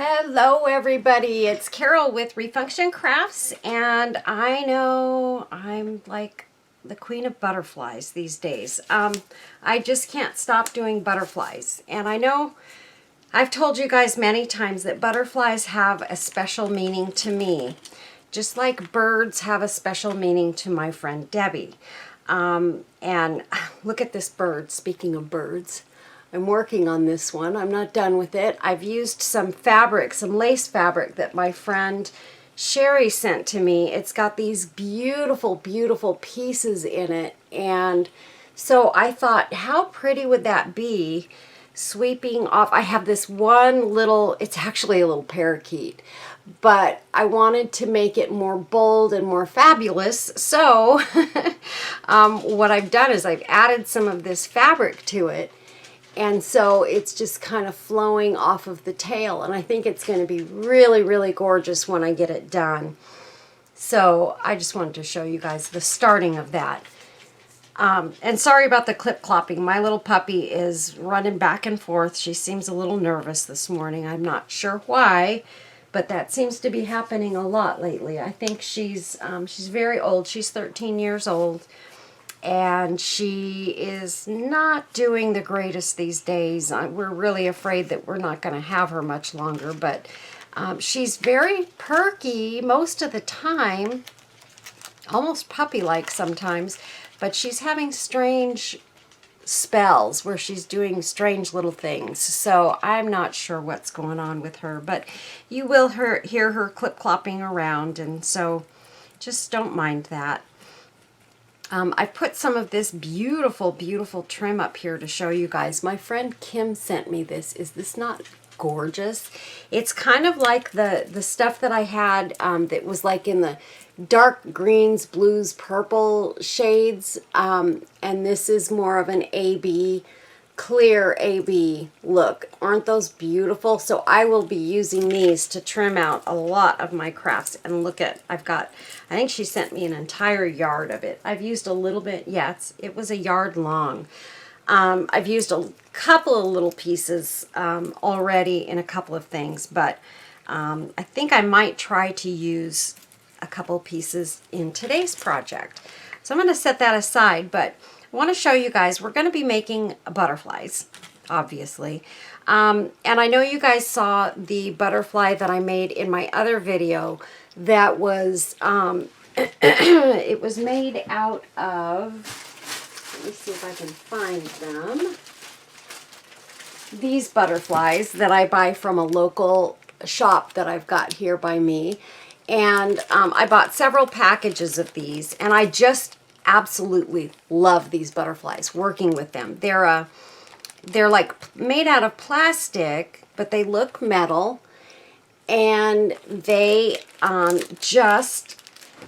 Hello everybody, it's Carol with Refunction Crafts, and I know I'm like the queen of butterflies these days. I just can't stop doing butterflies, and I know I've told you guys many times that butterflies have a special meaning to me, just like birds have a special meaning to my friend Debbie. And look at this bird, speaking of birds. I'm working on this one. I'm not done with it. I've used some fabric, some lace fabric that my friend Sherry sent to me. It's got these beautiful, beautiful pieces in it. And so I thought, how pretty would that be sweeping off? I have this one little, it's actually a little parakeet, but I wanted to make it more bold and more fabulous. So what I've done is I've added some of this fabric to it. And so it's just kind of flowing off of the tail. And I think it's going to be really, really gorgeous when I get it done. So I just wanted to show you guys the starting of that. And sorry about the clip clopping. My little puppy is running back and forth. She seems a little nervous this morning. I'm not sure why, but that seems to be happening a lot lately. I think she's very old. She's 13 years old. And she is not doing the greatest these days. We're really afraid that we're not going to have her much longer, but she's very perky most of the time, almost puppy-like sometimes, but she's having strange spells where she's doing strange little things. So I'm not sure what's going on with her, but you will hear her clip-clopping around, and so just don't mind that. I put some of this beautiful, beautiful trim up here to show you guys. My friend Kim sent me this. Is this not gorgeous? It's kind of like the stuff that I had that was like in the dark greens, blues, purple shades. And this is more of an AB, clear AB look. Aren't those beautiful? So I will be using these to trim out a lot of my crafts. And look at, I think she sent me an entire yard of it. I've used a little bit, it was a yard long. I've used a couple of little pieces already in a couple of things, but I think I might try to use a couple pieces in today's project. So I'm going to set that aside, but I want to show you guys, we're going to be making butterflies, obviously. And I know you guys saw the butterfly that I made in my other video that was, it was made out of, let me see if I can find them, these butterflies that I buy from a local shop that I've got here by me. And I bought several packages of these, and I just absolutely love these butterflies, working with them. They're like made out of plastic, but they look metal, and they just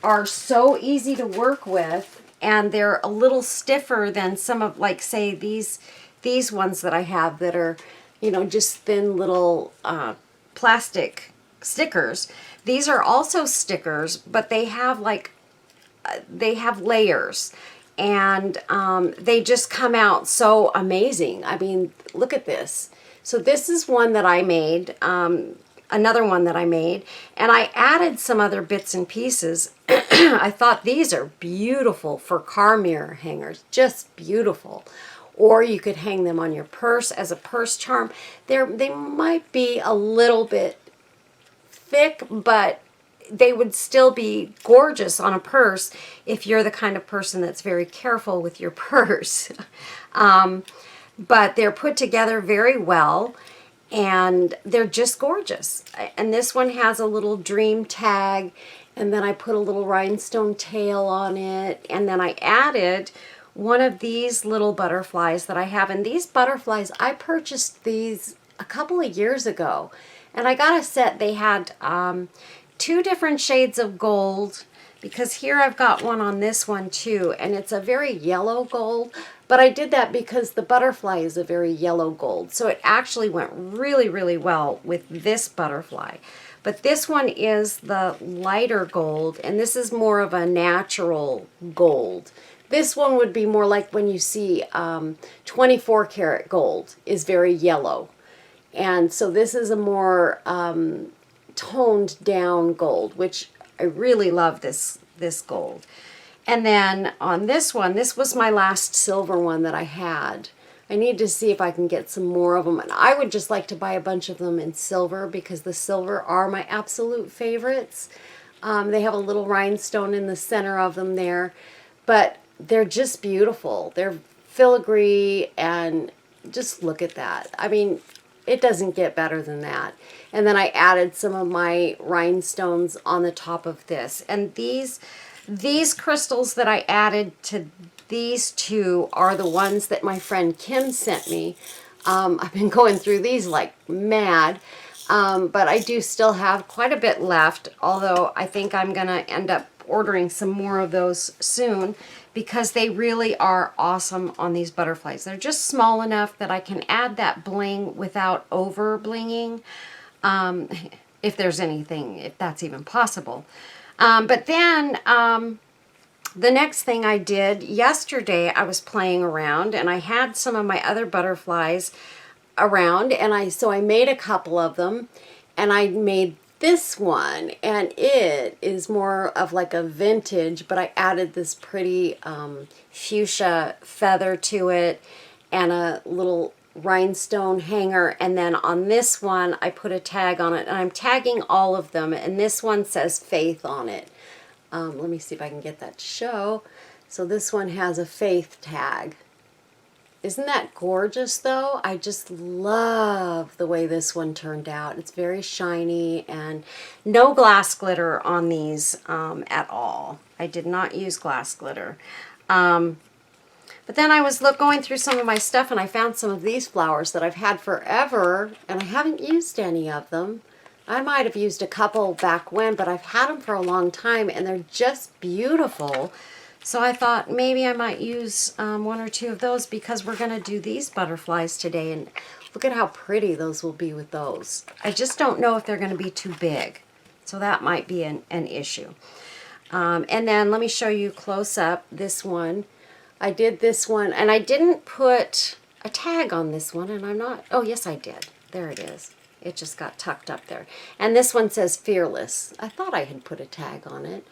are so easy to work with, and they're a little stiffer than some of, like, say, these ones that I have that are, you know, just thin little plastic stickers. These are also stickers, but they have like they have layers, and they just come out so amazing. I mean, look at this. So this is one that I made, another one that I made, and I added some other bits and pieces. I thought these are beautiful for car mirror hangers, just beautiful. Or you could hang them on your purse as a purse charm. They might be a little bit thick, but they would still be gorgeous on a purse if you're the kind of person that's very careful with your purse. But they're put together very well, and they're just gorgeous. And this one has a little dream tag, and then I put a little rhinestone tail on it, and then I added one of these little butterflies that I have. And these butterflies, I purchased these a couple of years ago, and I got a set. They had two different shades of gold, because here I've got one on this one too, and it's a very yellow gold, but I did that because the butterfly is a very yellow gold, so it actually went really, really well with this butterfly. But this one is the lighter gold, and this is more of a natural gold. This one would be more like when you see 24 karat gold is very yellow. And so this is a more toned down gold, which I really love this gold. And then on this one, this was my last silver one that I had. I need to see if I can get some more of them. And I would just like to buy a bunch of them in silver because the silver are my absolute favorites. They have a little rhinestone in the center of them there, but they're just beautiful. They're filigree, and just look at that. I mean, it doesn't get better than that. And then I added some of my rhinestones on the top of this. And these crystals that I added to these two are the ones that my friend Kim sent me. I've been going through these like mad. But I do still have quite a bit left, although I think I'm going to end up ordering some more of those soon because they really are awesome on these butterflies. They're just small enough that I can add that bling without over blinging, if there's anything, if that's even possible. But then the next thing I did yesterday, I was playing around and I had some of my other butterflies around, and so I made a couple of them, and I made this one, and it is more of like a vintage, but I added this pretty fuchsia feather to it and a little rhinestone hanger. And then on this one I put a tag on it, and I'm tagging all of them, and this one says Faith on it. Let me see if I can get that to show. So this one has a Faith tag. Isn't that gorgeous though? I just love the way this one turned out. It's very shiny, and no glass glitter on these at all. I did not use glass glitter. But then I was going through some of my stuff, and I found some of these flowers that I've had forever, and I haven't used any of them. I might have used a couple back when, but I've had them for a long time, and they're just beautiful. So I thought maybe I might use one or two of those because we're going to do these butterflies today. And look at how pretty those will be with those. I just don't know if they're going to be too big. So that might be an issue. And then let me show you close up this one. I did this one, and I didn't put a tag on this one, and I'm not, oh yes I did. There it is. It just got tucked up there. And this one says Fearless. I thought I had put a tag on it.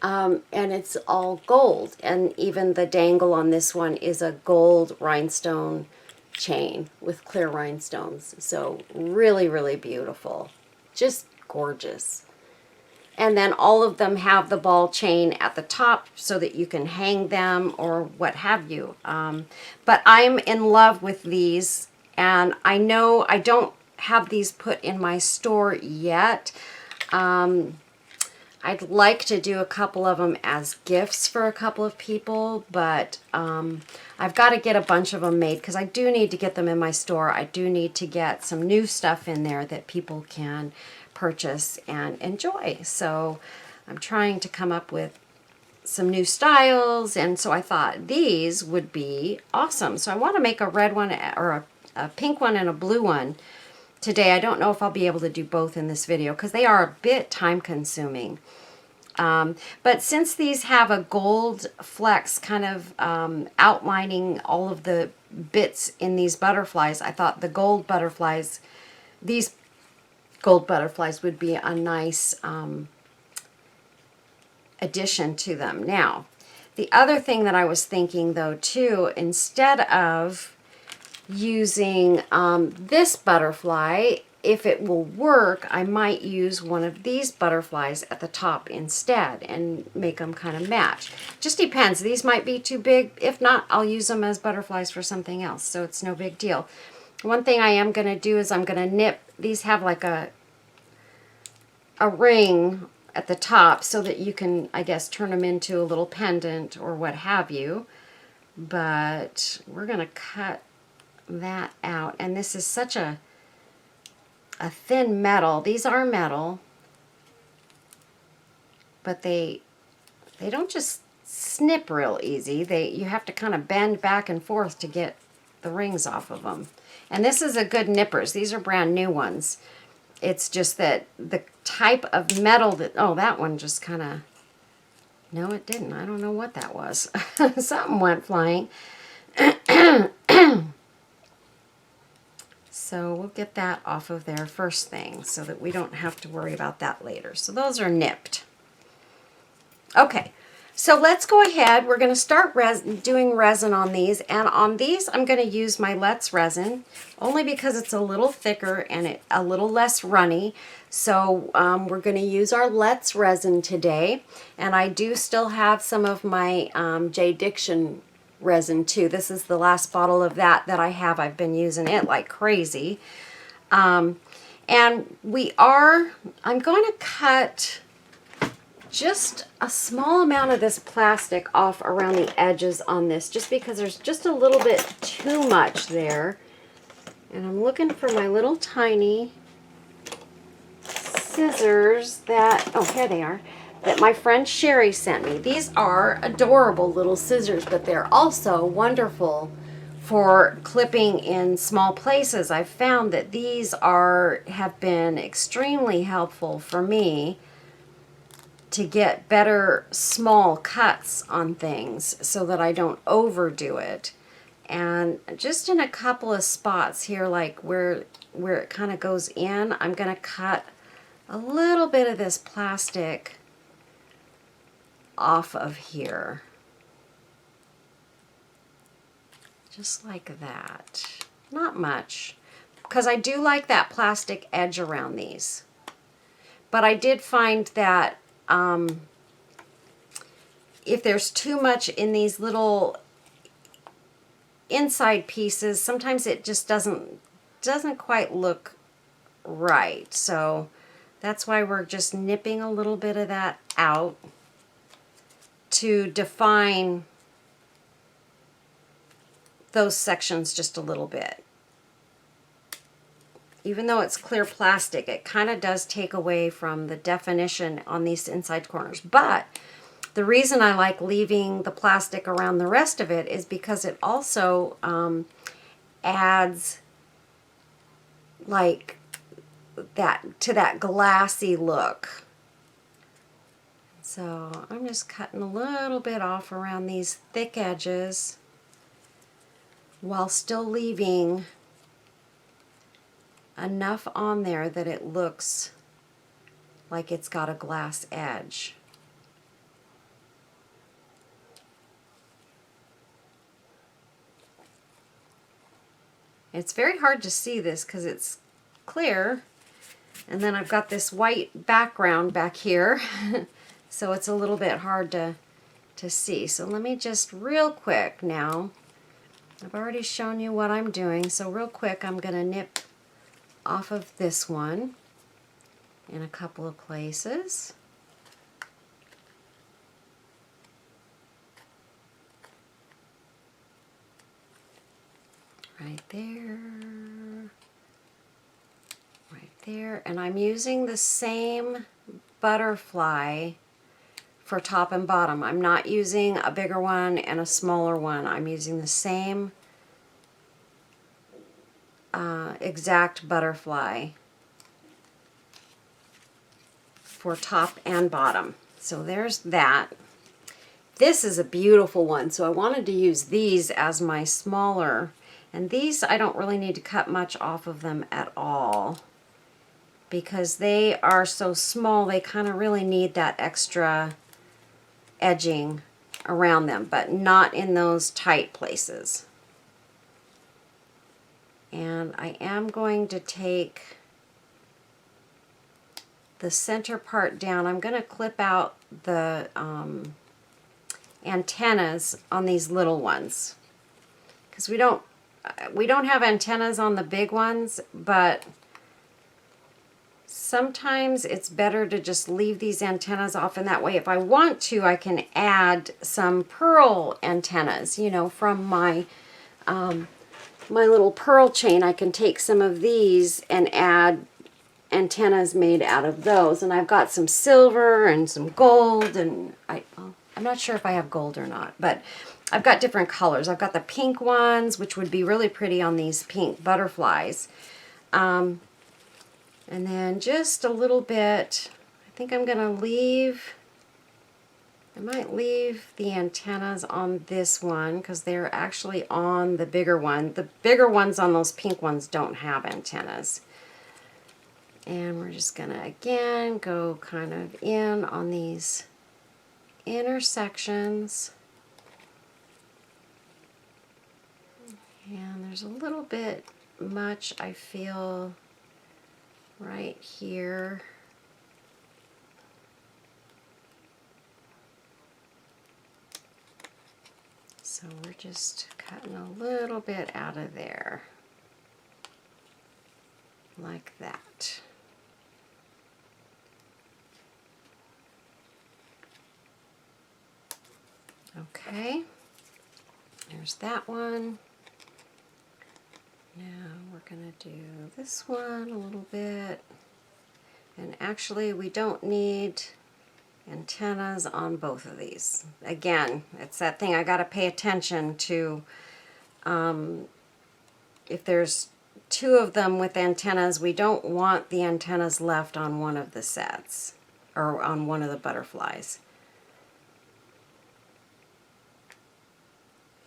And it's all gold, and even the dangle on this one is a gold rhinestone chain with clear rhinestones. So really, really beautiful. Just gorgeous. And then all of them have the ball chain at the top so that you can hang them or what have you. But I'm in love with these, and I know I don't have these put in my store yet. I'd like to do a couple of them as gifts for a couple of people, but I've got to get a bunch of them made because I do need to get them in my store. I do need to get some new stuff in there that people can purchase and enjoy. So I'm trying to come up with some new styles, and so I thought these would be awesome. So I want to make a red one or a pink one and a blue one today. I don't know if I'll be able to do both in this video because they are a bit time consuming. But since these have a gold flecks kind of outlining all of the bits in these butterflies, I thought the gold butterflies, these gold butterflies would be a nice addition to them. Now, the other thing that I was thinking though too, instead of using this butterfly, if it will work, I might use one of these butterflies at the top instead and make them kind of match. Just depends. These might be too big. If not, I'll use them as butterflies for something else, so it's no big deal. One thing I am going to do is I'm going to nip. These have like a ring at the top so that you can, I guess, turn them into a little pendant or what have you. But we're going to cut that out, and this is such a thin metal. These are metal, but they don't just snip real easy. You have to kind of bend back and forth to get the rings off of them. And this is a good nippers. These are brand new ones. It's just that the type of metal that, oh, that one just kind of, no it didn't. I don't know what that was. Something went flying. So we'll get that off of there first thing so that we don't have to worry about that later. So those are nipped. Okay, so let's go ahead. We're going to start doing resin on these. And on these, I'm going to use my Let's Resin, only because it's a little thicker and a little less runny. So we're going to use our Let's Resin today. And I do still have some of my J. Diction resin too. This is the last bottle of that I have. I've been using it like crazy. And I'm going to cut just a small amount of this plastic off around the edges on this, just because there's just a little bit too much there. And I'm looking for my little tiny scissors that, oh, here they are, that my friend Sherry sent me. These are adorable little scissors, but they're also wonderful for clipping in small places. I've found that these have been extremely helpful for me to get better small cuts on things so that I don't overdo it. And just in a couple of spots here, like where it kind of goes in, I'm going to cut a little bit of this plastic off of here. Just like that. Not much, because I do like that plastic edge around these. But I did find that if there's too much in these little inside pieces, sometimes it just doesn't quite look right. So that's why we're just nipping a little bit of that out to define those sections just a little bit. Even though it's clear plastic, it kind of does take away from the definition on these inside corners. But the reason I like leaving the plastic around the rest of it is because it also adds like that to that glassy look. So I'm just cutting a little bit off around these thick edges while still leaving enough on there that it looks like it's got a glass edge. It's very hard to see this because it's clear, and then I've got this white background back here so it's a little bit hard to see. So let me just real quick now, I've already shown you what I'm doing, so real quick I'm going to nip off of this one in a couple of places. Right there, right there, and I'm using the same butterfly for top and bottom. I'm not using a bigger one and a smaller one. I'm using the same exact butterfly for top and bottom. So there's that. This is a beautiful one, so I wanted to use these as my smaller, and these I don't really need to cut much off of them at all because they are so small. They kind of really need that extra edging around them, but not in those tight places. And I am going to take the center part down. I'm going to clip out the antennas on these little ones because we don't have antennas on the big ones, but sometimes it's better to just leave these antennas off, and that way if I want to I can add some pearl antennas, you know, from my my little pearl chain. I can take some of these and add antennas made out of those, and I've got some silver and some gold, and I'm not sure if I have gold or not, but I've got different colors. I've got the pink ones, which would be really pretty on these pink butterflies, and then just a little bit, I think I'm going to leave I might leave the antennas on this one because they're actually on the bigger one. The bigger ones on those pink ones don't have antennas. And we're just going to, again, go kind of in on these intersections. And there's a little bit much, I feel, right here. So we're just cutting a little bit out of there, like that. Okay, there's that one. Now we're going to do this one a little bit. And actually, we don't need antennas on both of these. Again, it's that thing I got to pay attention to. If there's two of them with antennas, we don't want the antennas left on one of the sets or on one of the butterflies.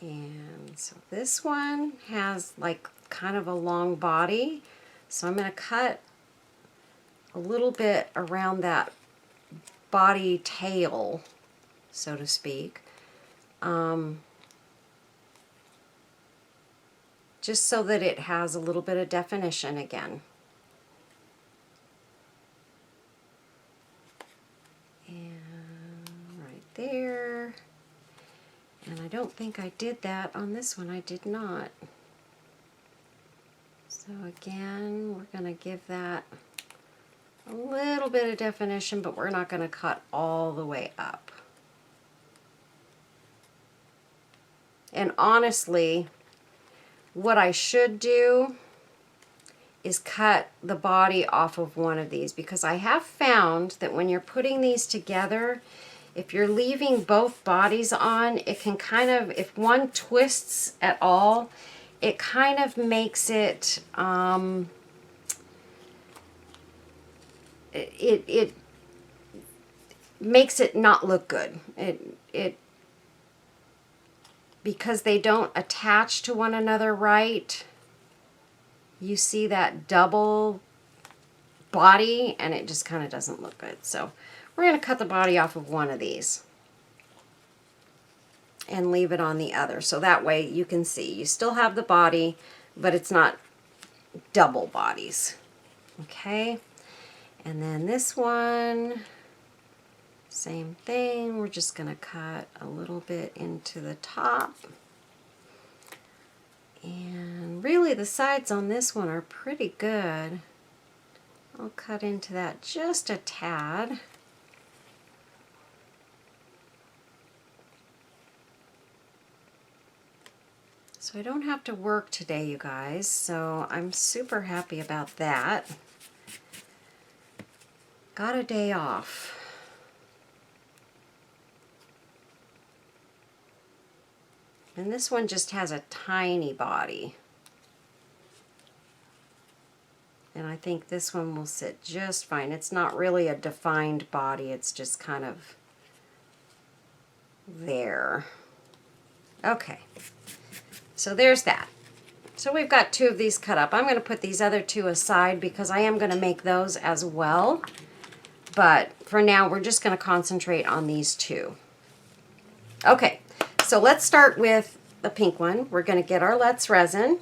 And so this one has like kind of a long body, so I'm going to cut a little bit around that body tail, so to speak, just so that it has a little bit of definition again. And right there. And I don't think I did that on this one. I did not. So again, we're going to give that a little bit of definition, but we're not going to cut all the way up. And honestly, what I should do is cut the body off of one of these, because I have found that when you're putting these together, if you're leaving both bodies on, it can kind of, if one twists at all, it kind of makes it, it makes it not look good. Because they don't attach to one another right, you see that double body and it just kind of doesn't look good. So we're going to cut the body off of one of these and leave it on the other. So that way you can see you still have the body, but it's not double bodies. Okay. And then this one, same thing. We're just going to cut a little bit into the top. And really the sides on this one are pretty good. I'll cut into that just a tad. So I don't have to work today, you guys, so I'm super happy about that. Got a day off. And this one just has a tiny body. And I think this one will sit just fine. It's not really a defined body, it's just kind of there. Okay. So there's that. So we've got two of these cut up. I'm going to put these other two aside because I am going to make those as well. But for now, we're just going to concentrate on these two. Okay, so let's start with the pink one. We're going to get our Let's Resin.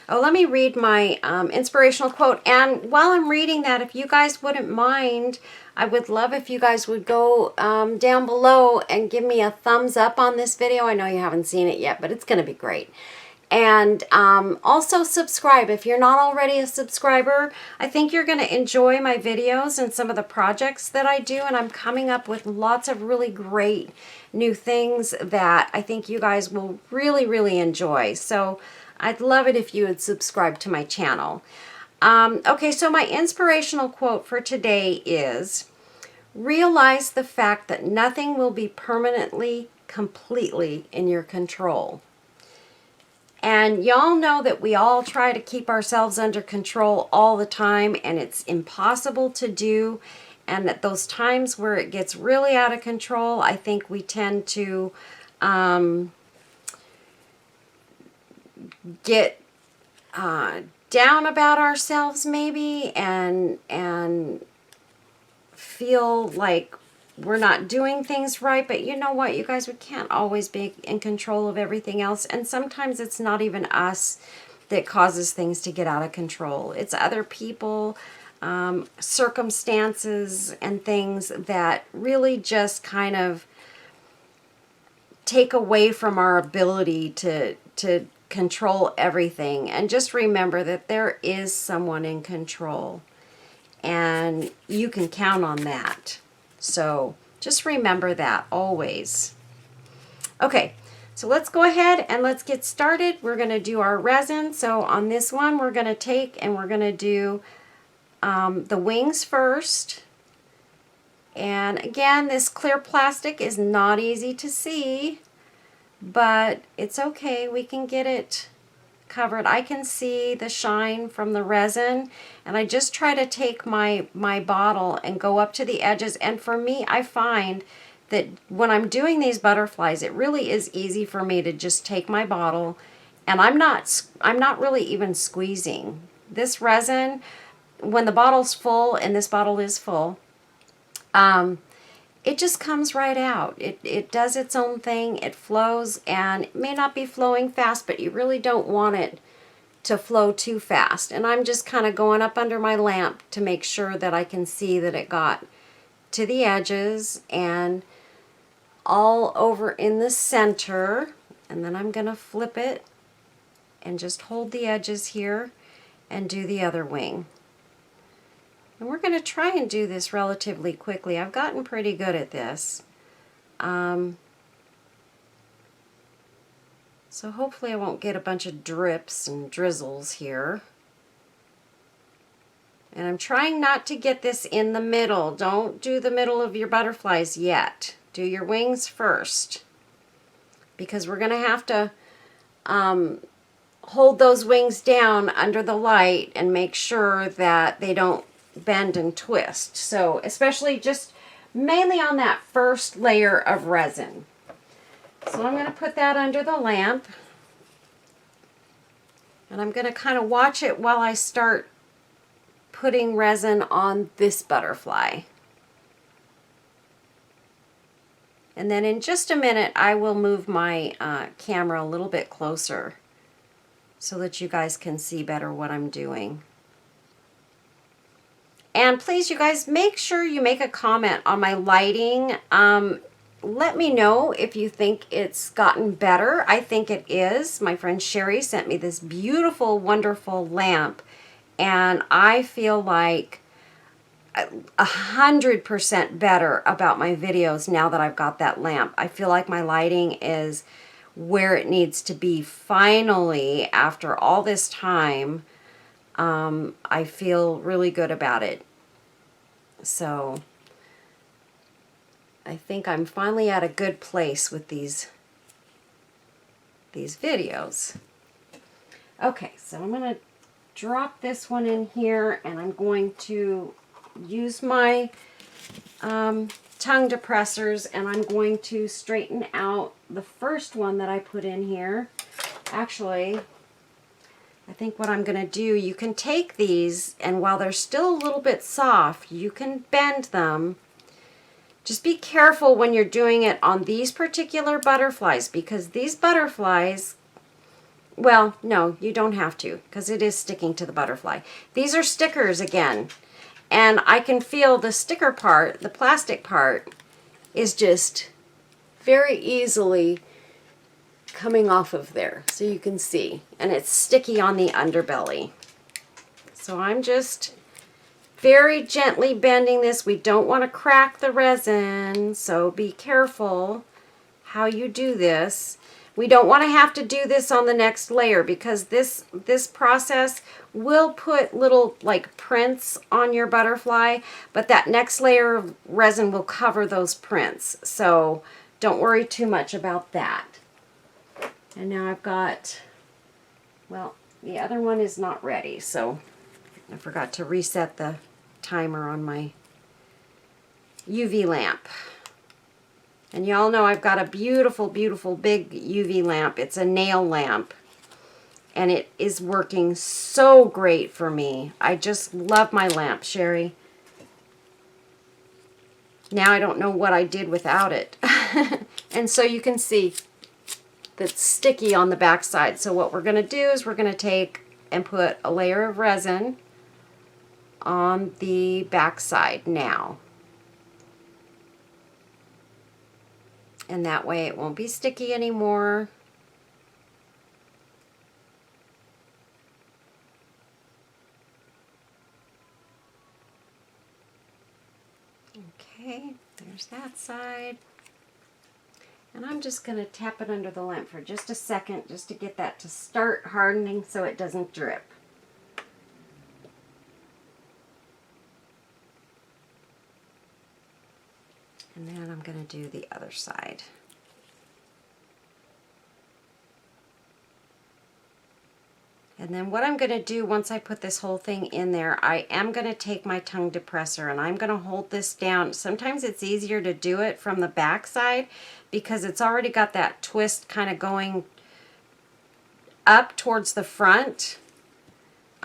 Oh, let me read my inspirational quote. And while I'm reading that, if you guys wouldn't mind, I would love if you guys would go down below and give me a thumbs up on this video. I know you haven't seen it yet, but it's going to be great. And also subscribe. If you're not already a subscriber, I think you're going to enjoy my videos and some of the projects that I do. And I'm coming up with lots of really great new things that I think you guys will really, really enjoy. So I'd love it if you would subscribe to my channel. Okay, so my inspirational quote for today is, realize the fact that nothing will be permanently, completely in your control. And y'all know that we all try to keep ourselves under control all the time, and it's impossible to do. And at those times where it gets really out of control, I think we tend to get down about ourselves maybe, and feel like we're not doing things right. But you know what, you guys, we can't always be in control of everything else. And sometimes it's not even us that causes things to get out of control. It's other people, circumstances, and things that really just kind of take away from our ability to control everything. And just remember that there is someone in control, and you can count on that. So just remember that always. Okay, so let's go ahead and let's get started. We're going to do our resin. So on this one, we're going to take and we're going to do the wings first. And again, this clear plastic is not easy to see, but it's okay. We can get it covered. I can see the shine from the resin, and I just try to take my bottle and go up to the edges. And for me, I find that when I'm doing these butterflies, it really is easy for me to just take my bottle, and I'm not really even squeezing. This resin, when the bottle's full, and this bottle is full, it just comes right out. It does its own thing. It flows, and it may not be flowing fast, but you really don't want it to flow too fast. And I'm just kind of going up under my lamp to make sure that I can see that it got to the edges and all over in the center. And then I'm going to flip it and just hold the edges here and do the other wing. And we're going to try and do this relatively quickly. I've gotten pretty good at this. So hopefully I won't get a bunch of drips and drizzles here. And I'm trying not to get this in the middle. Don't do the middle of your butterflies yet. Do your wings first, because we're going to have to hold those wings down under the light and make sure that they don't bend and twist. So especially just mainly on that first layer of resin. So I'm going to put that under the lamp, and I'm going to kind of watch it while I start putting resin on this butterfly. And then in just a minute I will move my camera a little bit closer so that you guys can see better what I'm doing. And please, you guys, make sure you make a comment on my lighting. Let me know if you think it's gotten better. I think it is. My friend Sherry sent me this beautiful, wonderful lamp, and I feel like 100% better about my videos now that I've got that lamp. I feel like my lighting is where it needs to be finally after all this time. I feel really good about it. So I think I'm finally at a good place with these videos. Okay, so I'm going to drop this one in here, and I'm going to use my tongue depressors, and I'm going to straighten out the first one that I put in here. Actually, I think what I'm going to do, you can take these, and while they're still a little bit soft, you can bend them. Just be careful when you're doing it on these particular butterflies, because these butterflies, well, no, you don't have to, because it is sticking to the butterfly. These are stickers again, and I can feel the sticker part, the plastic part, is just very easily coming off of there, so you can see, and it's sticky on the underbelly. So I'm just very gently bending this. We don't want to crack the resin, so be careful how you do this. We don't want to have to do this on the next layer, because this process will put little like prints on your butterfly, but that next layer of resin will cover those prints. So don't worry too much about that. And now I've got, well, the other one is not ready, so I forgot to reset the timer on my UV lamp. And y'all know I've got a beautiful, beautiful big UV lamp. It's a nail lamp. And it is working so great for me. I just love my lamp, Sherry. Now I don't know what I did without it. And so you can see that's sticky on the back side. So what we're going to do is we're going to take and put a layer of resin on the back side now. And that way it won't be sticky anymore. Okay, there's that side. And I'm just going to tap it under the lamp for just a second just to get that to start hardening so it doesn't drip. And then I'm going to do the other side. And then what I'm going to do once I put this whole thing in there, I am going to take my tongue depressor and I'm going to hold this down. Sometimes it's easier to do it from the back side because it's already got that twist kind of going up towards the front.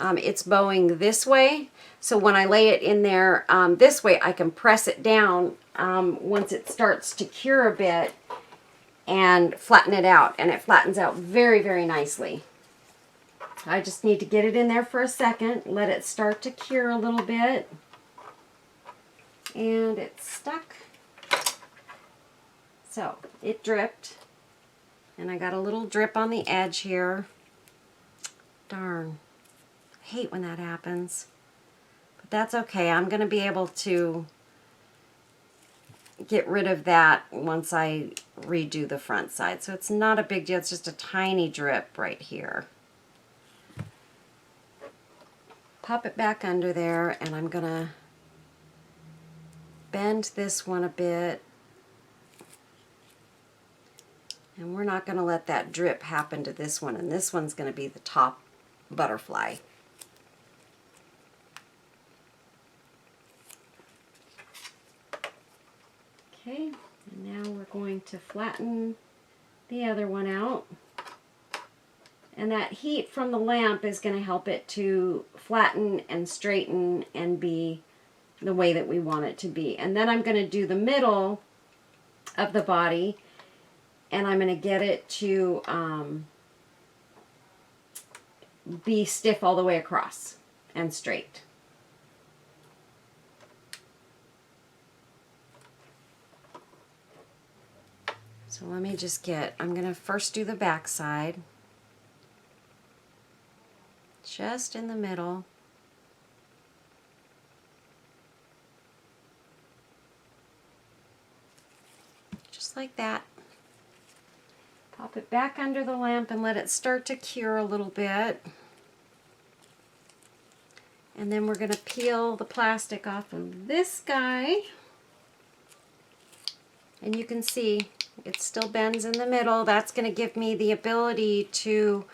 It's bowing this way. So when I lay it in there this way, I can press it down once it starts to cure a bit and flatten it out. And it flattens out very, very nicely. I just need to get it in there for a second, let it start to cure a little bit. And it's stuck. So it dripped. And I got a little drip on the edge here. Darn. I hate when that happens. But that's okay. I'm going to be able to get rid of that once I redo the front side. So it's not a big deal. It's just a tiny drip right here. Pop it back under there, and I'm going to bend this one a bit. And we're not going to let that drip happen to this one, and this one's going to be the top butterfly. Okay, and now we're going to flatten the other one out. And that heat from the lamp is going to help it to flatten and straighten and be the way that we want it to be. And then I'm going to do the middle of the body, and I'm going to get it to be stiff all the way across and straight. So let me just I'm going to first do the back side. Just in the middle. Just like that. Pop it back under the lamp and let it start to cure a little bit. And then we're going to peel the plastic off of this guy. And you can see it still bends in the middle. That's going to give me the ability to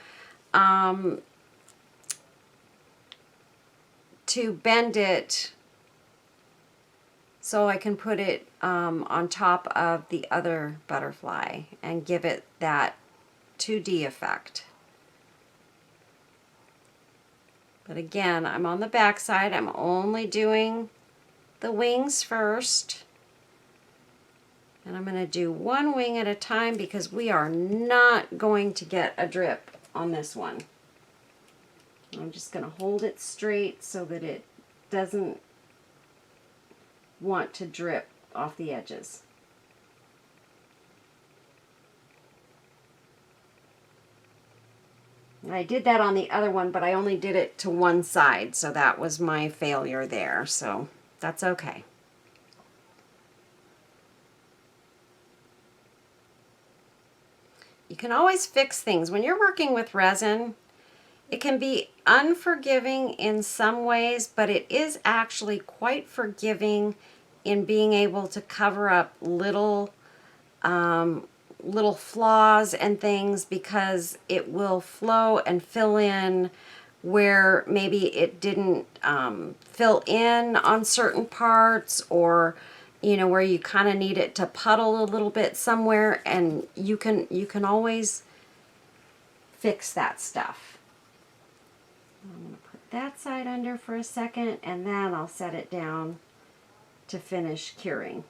bend it so I can put it on top of the other butterfly and give it that 2D effect. But again, I'm on the back side. I'm only doing the wings first. And I'm going to do one wing at a time because we are not going to get a drip on this one. I'm just going to hold it straight so that it doesn't want to drip off the edges. I did that on the other one, but I only did it to one side, so that was my failure there, so that's okay. You can always fix things. When you're working with resin, it can be unforgiving in some ways, but it is actually quite forgiving in being able to cover up little flaws and things, because it will flow and fill in where maybe it didn't fill in on certain parts, or you know, where you kind of need it to puddle a little bit somewhere, and you can always fix that stuff. I'm going to put that side under for a second, and then I'll set it down to finish curing.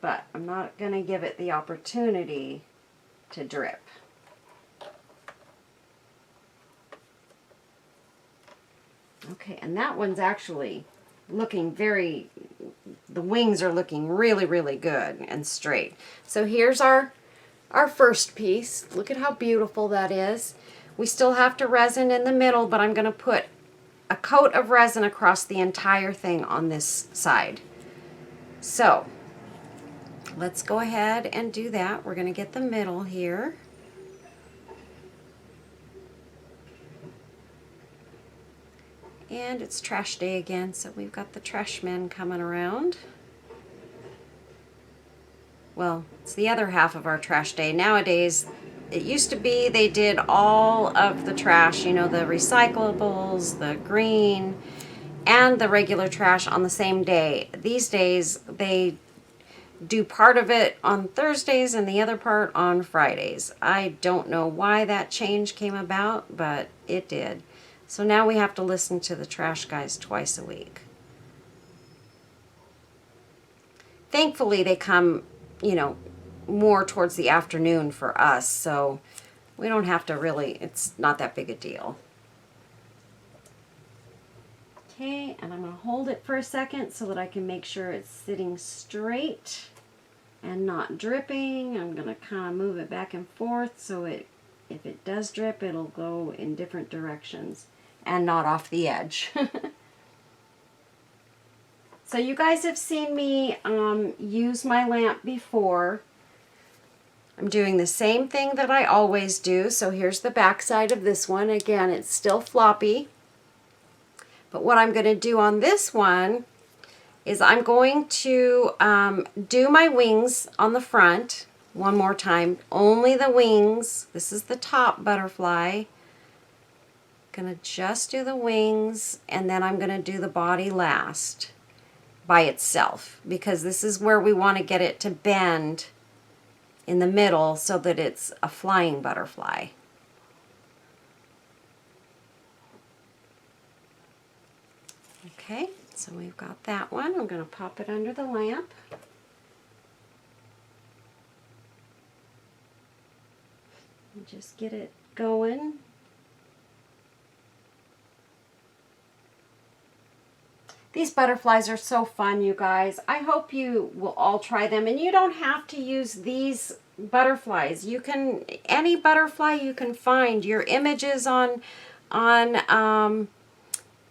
But I'm not going to give it the opportunity to drip. Okay, and that one's actually looking the wings are looking really, really good and straight. So here's our first piece. Look at how beautiful that is. We still have to resin in the middle, but I'm going to put a coat of resin across the entire thing on this side. So let's go ahead and do that. We're going to get the middle here. And it's trash day again, so we've got the trash men coming around. Well, it's the other half of our trash day. Nowadays, it used to be they did all of the trash, you know, the recyclables, the green, and the regular trash on the same day. These days, they do part of it on Thursdays and the other part on Fridays. I don't know why that change came about, but it did. So now we have to listen to the trash guys twice a week. Thankfully, they come, you know, more towards the afternoon for us, so we don't have to really, it's not that big a deal. Okay, and I'm going to hold it for a second so that I can make sure it's sitting straight and not dripping. I'm going to kind of move it back and forth so if it does drip, it'll go in different directions and not off the edge. So you guys have seen me use my lamp before. I'm doing the same thing that I always do. So here's the back side of this one. Again, it's still floppy. But what I'm going to do on this one is I'm going to do my wings on the front one more time. Only the wings. This is the top butterfly. Gonna just do the wings, and then I'm gonna do the body last by itself, because this is where we want to get it to bend in the middle so that it's a flying butterfly. Okay, so we've got that one. I'm going to pop it under the lamp. And just get it going. These butterflies are so fun, you guys. I hope you will all try them. And you don't have to use these butterflies. You can, any butterfly you can find. Your images on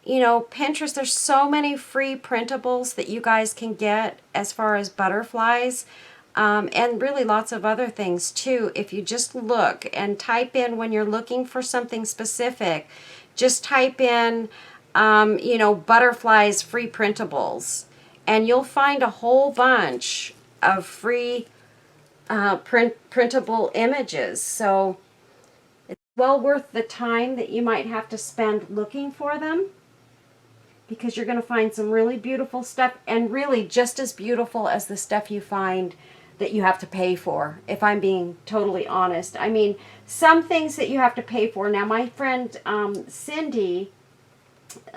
you know, Pinterest, there's so many free printables that you guys can get as far as butterflies. And really lots of other things too. If you just look and type in, when you're looking for something specific, just type in you know, butterflies free printables, and you'll find a whole bunch of free printable images. So it's well worth the time that you might have to spend looking for them, because you're going to find some really beautiful stuff, and really just as beautiful as the stuff you find that you have to pay for, if I'm being totally honest. I mean, some things that you have to pay for. Now, my friend Cindy,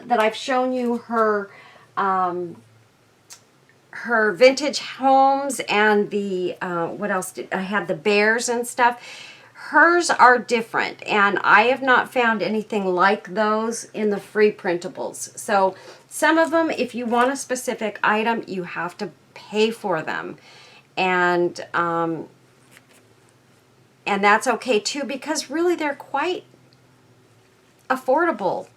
that I've shown you her her vintage homes, and the what else did I had, the bears and stuff. Hers are different, and I have not found anything like those in the free printables. So some of them, if you want a specific item, you have to pay for them, and that's okay too, because really they're quite affordable.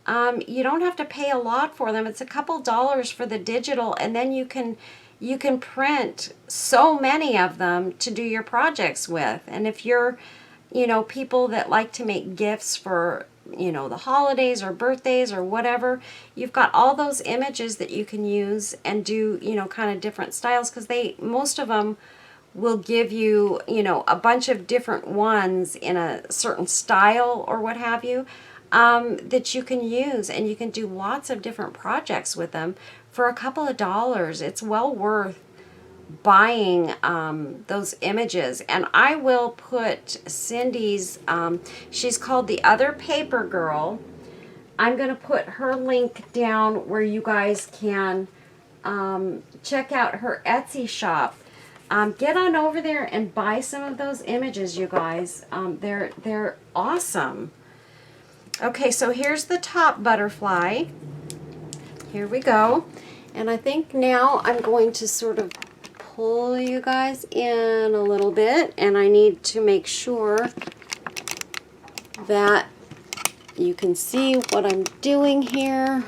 You don't have to pay a lot for them. It's a couple dollars for the digital, and then you can print so many of them to do your projects with. And if you're, you know, people that like to make gifts for, you know, the holidays or birthdays or whatever, you've got all those images that you can use and do, you know, kind of different styles, because most of them will give you, you know, a bunch of different ones in a certain style or what have you. that you can use, and you can do lots of different projects with them for a couple of dollars. It's well worth buying those images. And I will put Cindy's, she's called The Other Paper Girl. I'm going to put her link down where you guys can check out her Etsy shop. Get on over there and buy some of those images, you guys. They're awesome. Okay, so here's the top butterfly. Here we go. And I think now I'm going to sort of pull you guys in a little bit, and I need to make sure that you can see what I'm doing here.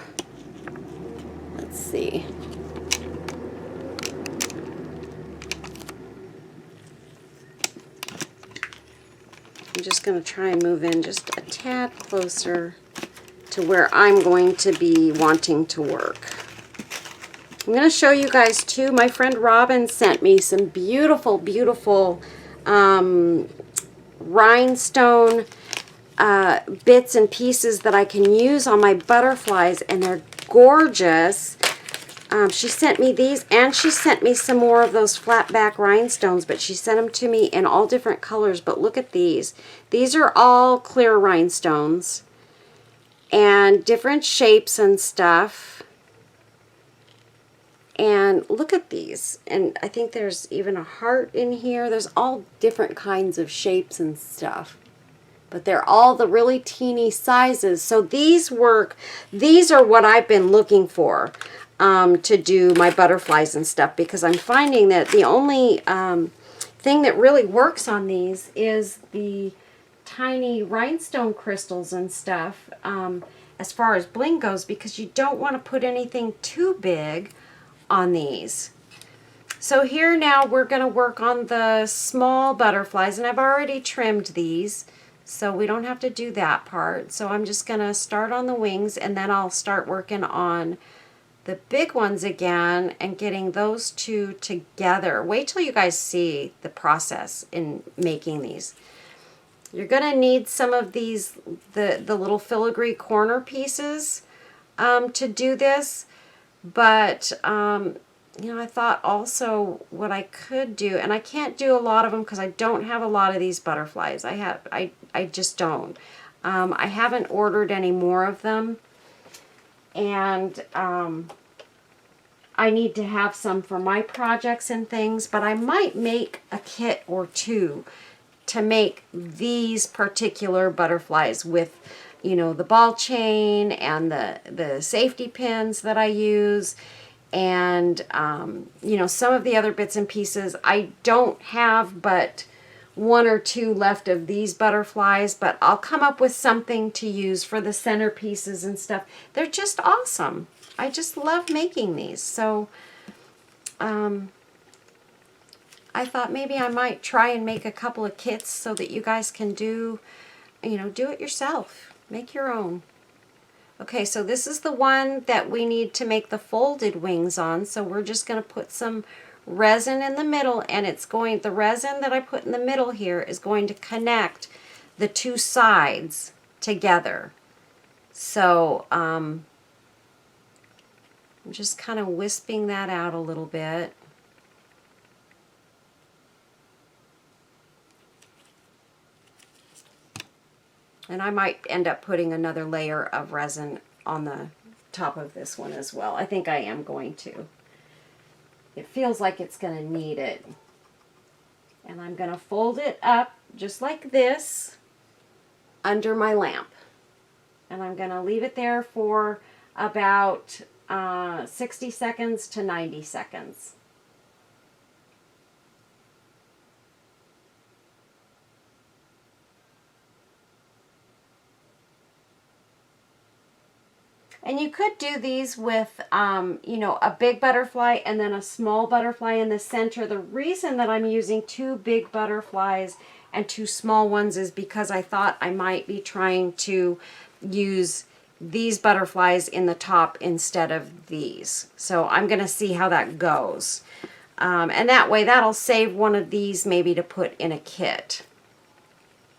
Let's see. I'm just going to try and move in just a tad closer to where I'm going to be wanting to work. I'm going to show you guys too. My friend Robin sent me some beautiful, beautiful rhinestone bits and pieces that I can use on my butterflies, and they're gorgeous. She sent me these, and she sent me some more of those flat back rhinestones, but she sent them to me in all different colors. But look at these. These are all clear rhinestones and different shapes and stuff. And look at these. And I think there's even a heart in here. There's all different kinds of shapes and stuff. But they're all the really teeny sizes. So these work. These are what I've been looking for to do my butterflies and stuff, because I'm finding that the only thing that really works on these is the tiny rhinestone crystals and stuff as far as bling goes, because you don't want to put anything too big on these. So here now we're going to work on the small butterflies, and I've already trimmed these, so we don't have to do that part. So I'm just going to start on the wings, and then I'll start working on the big ones again and getting those two together. Wait till you guys see the process in making these. You're going to need some of these, the little filigree corner pieces to do this. But, you know, I thought also what I could do, and I can't do a lot of them because I don't have a lot of these butterflies. I just don't. I haven't ordered any more of them. And I need to have some for my projects and things, but I might make a kit or two to make these particular butterflies with, you know, the ball chain and the safety pins that I use, and you know, some of the other bits and pieces. I don't have but one or two left of these butterflies, but I'll come up with something to use for the centerpieces and stuff. They're just awesome. I just love making these. So I thought maybe I might try and make a couple of kits so that you guys can do, you know, do it yourself. Make your own. Okay, so this is the one that we need to make the folded wings on. So we're just going to put some resin in the middle, and it's going, the resin that I put in the middle here is going to connect the two sides together. So I'm just kind of wisping that out a little bit. And I might end up putting another layer of resin on the top of this one as well. I think I am going to. It feels like it's going to need it. And I'm going to fold it up just like this under my lamp. And I'm going to leave it there for about 60 seconds to 90 seconds. And you could do these with, you know, a big butterfly and then a small butterfly in the center. The reason that I'm using two big butterflies and two small ones is because I thought I might be trying to use these butterflies in the top instead of these. So I'm going to see how that goes. And that way, that'll save one of these maybe to put in a kit.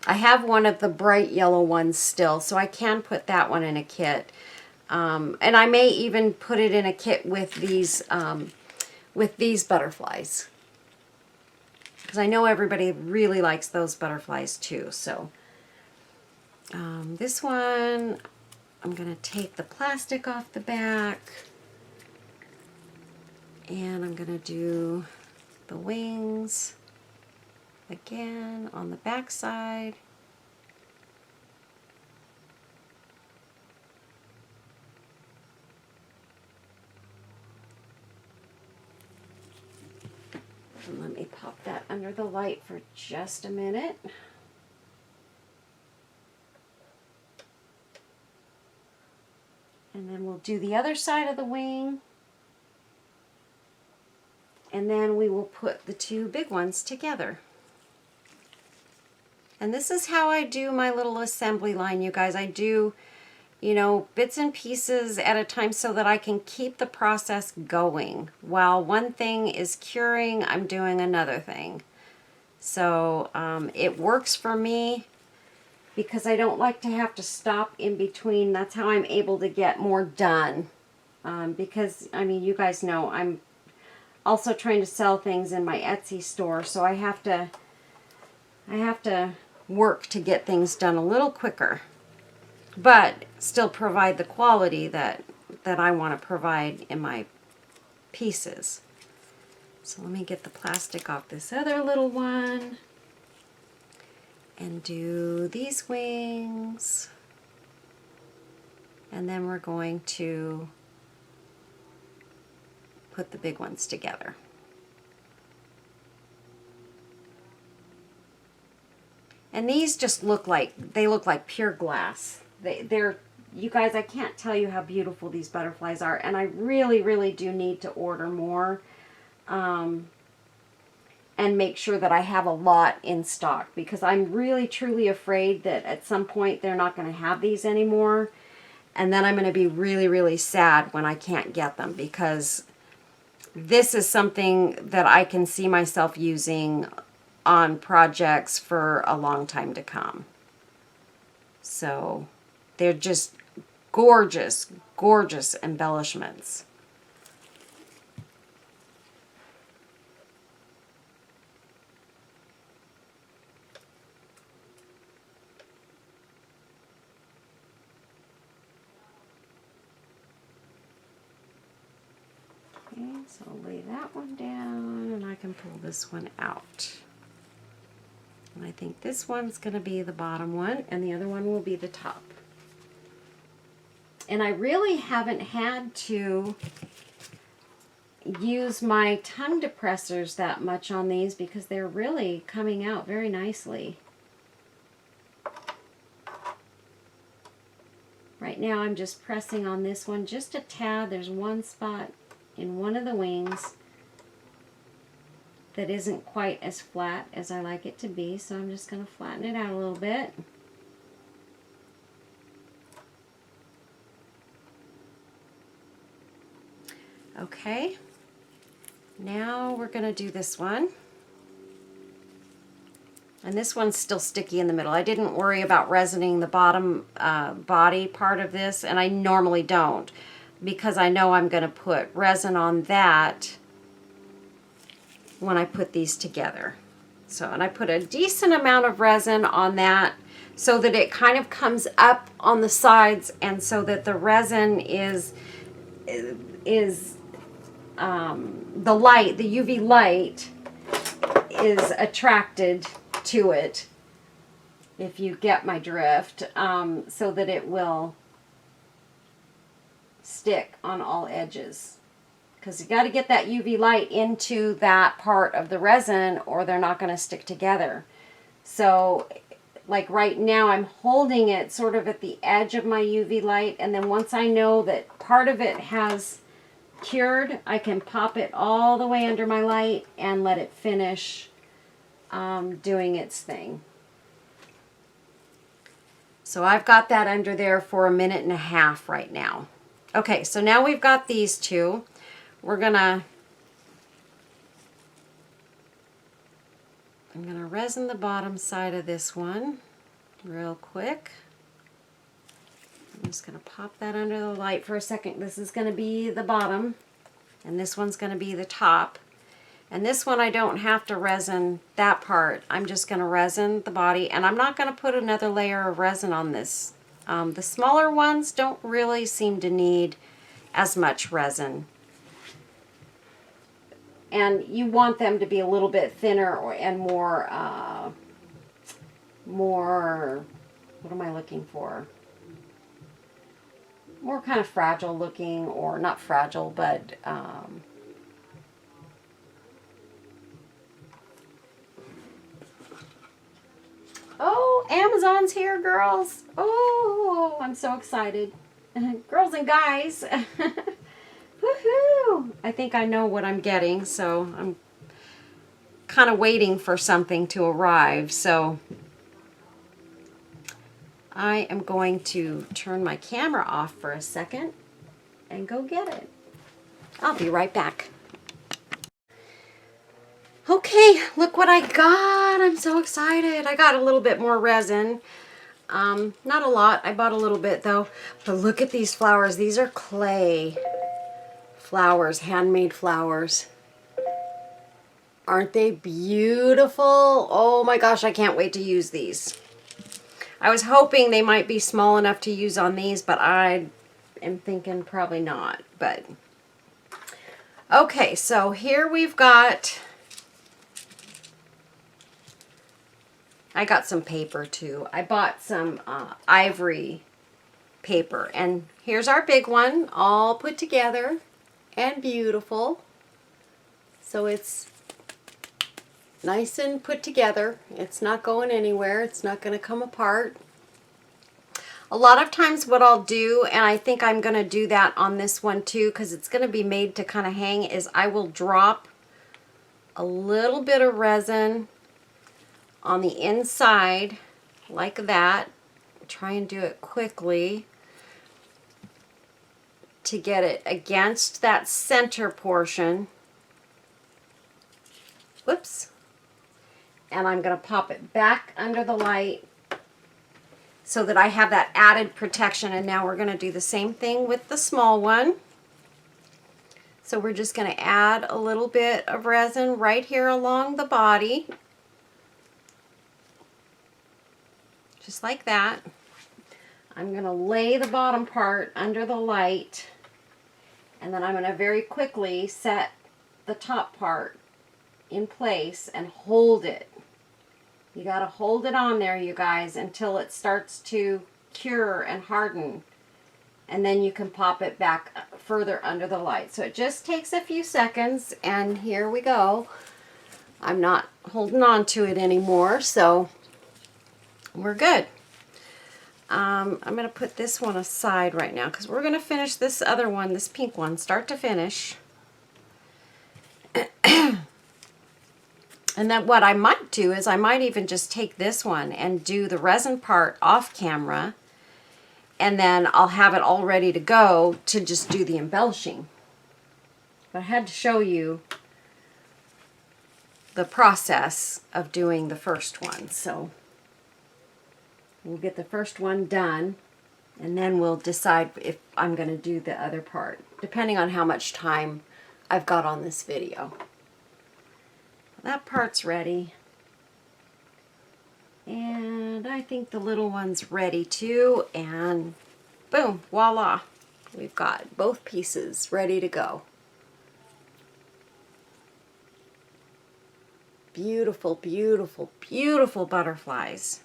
I have one of the bright yellow ones still, so I can put that one in a kit. And I may even put it in a kit with these butterflies. Because I know everybody really likes those butterflies too. So this one, I'm going to take the plastic off the back. And I'm going to do the wings again on the back side. And let me pop that under the light for just a minute. And then we'll do the other side of the wing. And then we will put the two big ones together. And this is how I do my little assembly line, you guys. I do, you know, bits and pieces at a time so that I can keep the process going. While one thing is curing, I'm doing another thing. So it works for me because I don't like to have to stop in between. That's how I'm able to get more done. Because, I mean, you guys know I'm also trying to sell things in my Etsy store, so I have to work to get things done a little quicker, but still provide the quality that I want to provide in my pieces. So let me get the plastic off this other little one and do these wings, and then we're going to put the big ones together. And these just look like pure glass. They're, you guys, I can't tell you how beautiful these butterflies are, and I really, really do need to order more and make sure that I have a lot in stock, because I'm really, truly afraid that at some point they're not going to have these anymore, and then I'm going to be really, really sad when I can't get them, because this is something that I can see myself using on projects for a long time to come. So they're just gorgeous, gorgeous embellishments. Okay, so I'll lay that one down and I can pull this one out. And I think this one's going to be the bottom one, and the other one will be the top. And I really haven't had to use my tongue depressors that much on these because they're really coming out very nicely. Right now I'm just pressing on this one just a tad. There's one spot in one of the wings that isn't quite as flat as I like it to be, so I'm just going to flatten it out a little bit. Okay, now we're going to do this one. And this one's still sticky in the middle. I didn't worry about resining the bottom body part of this, and I normally don't, because I know I'm going to put resin on that when I put these together. So, and I put a decent amount of resin on that so that it kind of comes up on the sides, and so that the resin is the light, the UV light is attracted to it, if you get my drift, so that it will stick on all edges. Because you got to get that UV light into that part of the resin or they're not going to stick together. So like right now I'm holding it sort of at the edge of my UV light, and then once I know that part of it has cured, I can pop it all the way under my light and let it finish doing its thing. So I've got that under there for 1.5 minutes right now. Okay, so now we've got these two. I'm gonna resin the bottom side of this one. real quick. I'm just going to pop that under the light for a second. This is going to be the bottom, and this one's going to be the top. And this one I don't have to resin that part. I'm just going to resin the body, and I'm not going to put another layer of resin on this. The smaller ones don't really seem to need as much resin. And you want them to be a little bit thinner and more, what am I looking for? More kind of fragile looking, or not fragile, but oh, Amazon's here, girls. Oh, I'm so excited. Girls and guys. Woohoo! I think I know what I'm getting, so I'm kind of waiting for something to arrive. So I am going to turn my camera off for a second and go get it. I'll be right back. Okay, look what I got. I'm so excited. I got a little bit more resin. Not a lot. I bought a little bit though. But look at these flowers. These are clay flowers, handmade flowers. Aren't they beautiful? Oh my gosh, I can't wait to use these. I was hoping they might be small enough to use on these, but I am thinking probably not. But okay, so here we've got, I got some paper too. I bought some ivory paper, and here's our big one all put together and beautiful. So it's nice and put together. It's not going anywhere. It's not going to come apart. A lot of times what I'll do, and I think I'm going to do that on this one too, because it's going to be made to kind of hang, is I will drop a little bit of resin on the inside like that. Try and do it quickly to get it against that center portion. Whoops. And I'm going to pop it back under the light so that I have that added protection. And now we're going to do the same thing with the small one. So we're just going to add a little bit of resin right here along the body. Just like that. I'm going to lay the bottom part under the light, and then I'm going to very quickly set the top part in place and hold it. You got to hold it on there, you guys, until it starts to cure and harden, and then you can pop it back further under the light. So it just takes a few seconds, and here we go. I'm not holding on to it anymore, so we're good. I'm going to put this one aside right now because we're going to finish this other one, this pink one, start to finish. And then what I might do is I might even just take this one and do the resin part off camera, and then I'll have it all ready to go to just do the embellishing. But I had to show you the process of doing the first one. So we'll get the first one done, and then we'll decide if I'm going to do the other part, depending on how much time I've got on this video. That part's ready. And I think the little one's ready too, and boom, voila. We've got both pieces ready to go. Beautiful, beautiful, beautiful butterflies.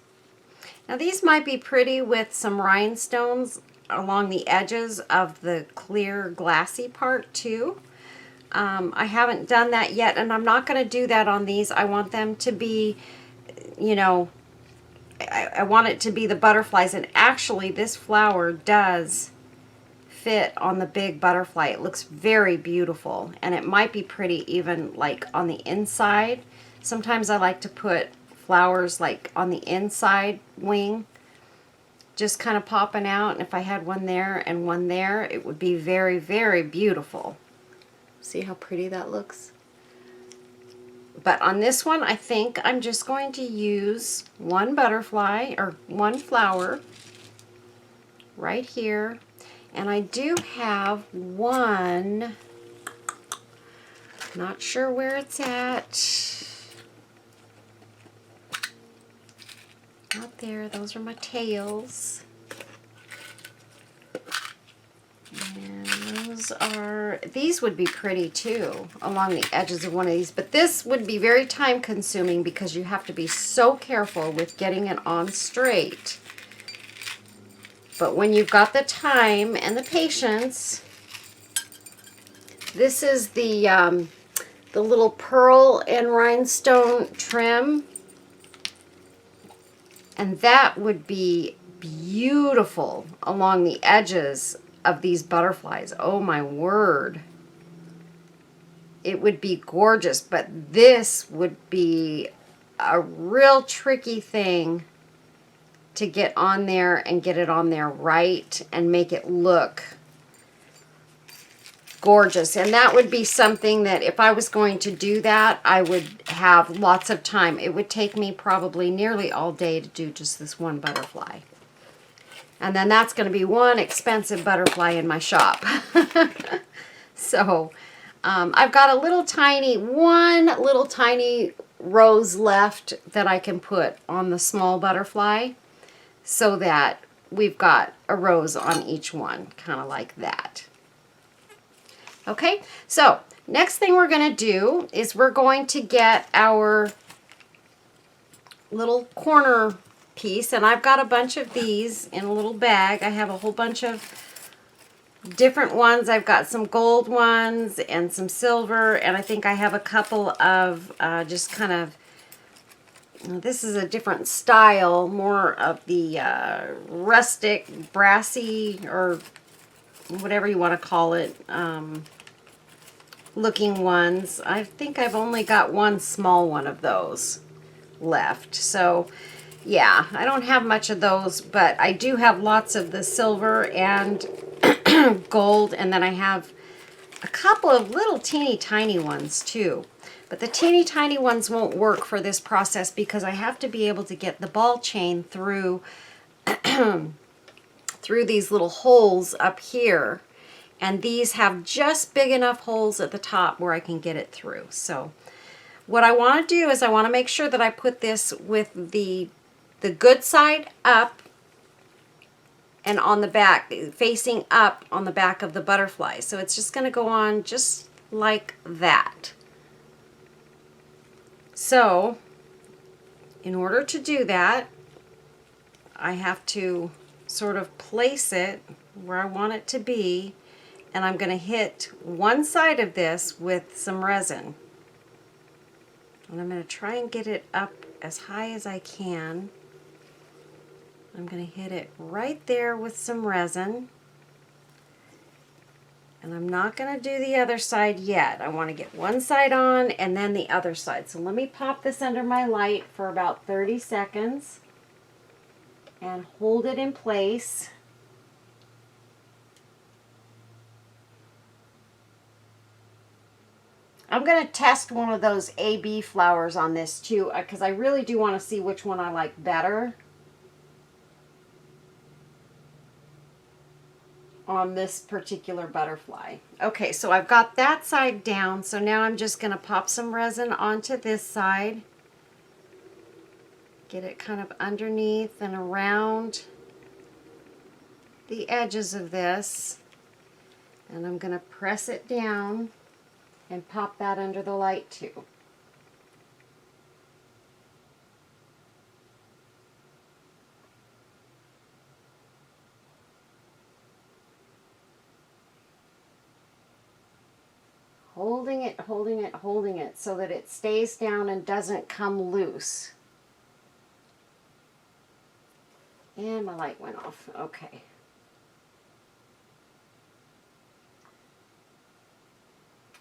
Now these might be pretty with some rhinestones along the edges of the clear glassy part too. I haven't done that yet, and I'm not going to do that on these. I want them to be, you know, I want it to be the butterflies, and actually this flower does fit on the big butterfly. It looks very beautiful, and it might be pretty even like on the inside. Sometimes I like to put flowers like on the inside wing, just kind of popping out, and if I had one there and one there, it would be very, very beautiful. See how pretty that looks? But on this one, I think I'm just going to use one butterfly or one flower right here. And I do have one, not sure where it's at. Out there, those are my tails. And these would be pretty too, along the edges of one of these. But this would be very time consuming because you have to be so careful with getting it on straight. But when you've got the time and the patience, this is the little pearl and rhinestone trim. And that would be beautiful along the edges of these butterflies. Oh my word. It would be gorgeous, but this would be a real tricky thing to get on there and get it on there right and make it look gorgeous. And that would be something that if I was going to do that, I would have lots of time. It would take me probably nearly all day to do just this one butterfly. And then that's going to be one expensive butterfly in my shop. So I've got one little tiny rose left that I can put on the small butterfly so that we've got a rose on each one, kind of like that. Okay, so next thing we're going to do is we're going to get our little corner piece, and I've got a bunch of these in a little bag. I have a whole bunch of different ones. I've got some gold ones and some silver, and I think I have a couple of just kind of, this is a different style, more of the rustic, brassy, or whatever you want to call it, looking ones. I think I've only got one small one of those left. So yeah, I don't have much of those, but I do have lots of the silver and gold, and then I have a couple of little teeny tiny ones too. But the teeny tiny ones won't work for this process because I have to be able to get the ball chain through through these little holes up here. And these have just big enough holes at the top where I can get it through. So what I want to do is I want to make sure that I put this with the good side up and on the back, facing up on the back of the butterfly. So it's just going to go on just like that. So in order to do that, I have to sort of place it where I want it to be, and I'm going to hit one side of this with some resin. And I'm going to try and get it up as high as I can. I'm going to hit it right there with some resin. And I'm not going to do the other side yet. I want to get one side on and then the other side. So let me pop this under my light for about 30 seconds and hold it in place. I'm going to test one of those AB flowers on this too, because I really do want to see which one I like better on this particular butterfly. Okay, so I've got that side down, so now I'm just going to pop some resin onto this side. Get it kind of underneath and around the edges of this. And I'm going to press it down and pop that under the light too. Holding it, holding it, holding it so that it stays down and doesn't come loose. And my light went off. Okay.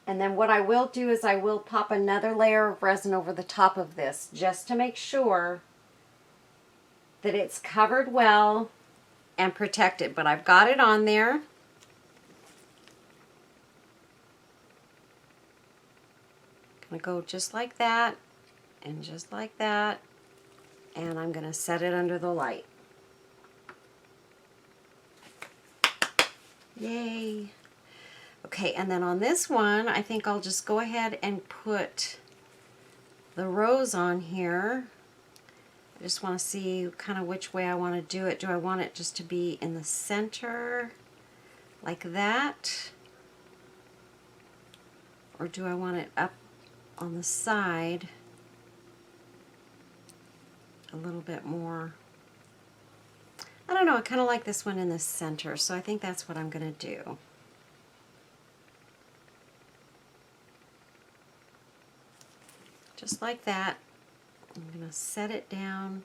And then what I will do is I will pop another layer of resin over the top of this just to make sure that it's covered well and protected. But I've got it on there. I'm going to go just like that and just like that, and I'm going to set it under the light. Yay! Okay, and then on this one, I think I'll just go ahead and put the rose on here. I just want to see kind of which way I want to do it. Do I want it just to be in the center like that? Or do I want it up on the side a little bit more? I don't know, I kind of like this one in the center, so I think that's what I'm going to do. Just like that. I'm going to set it down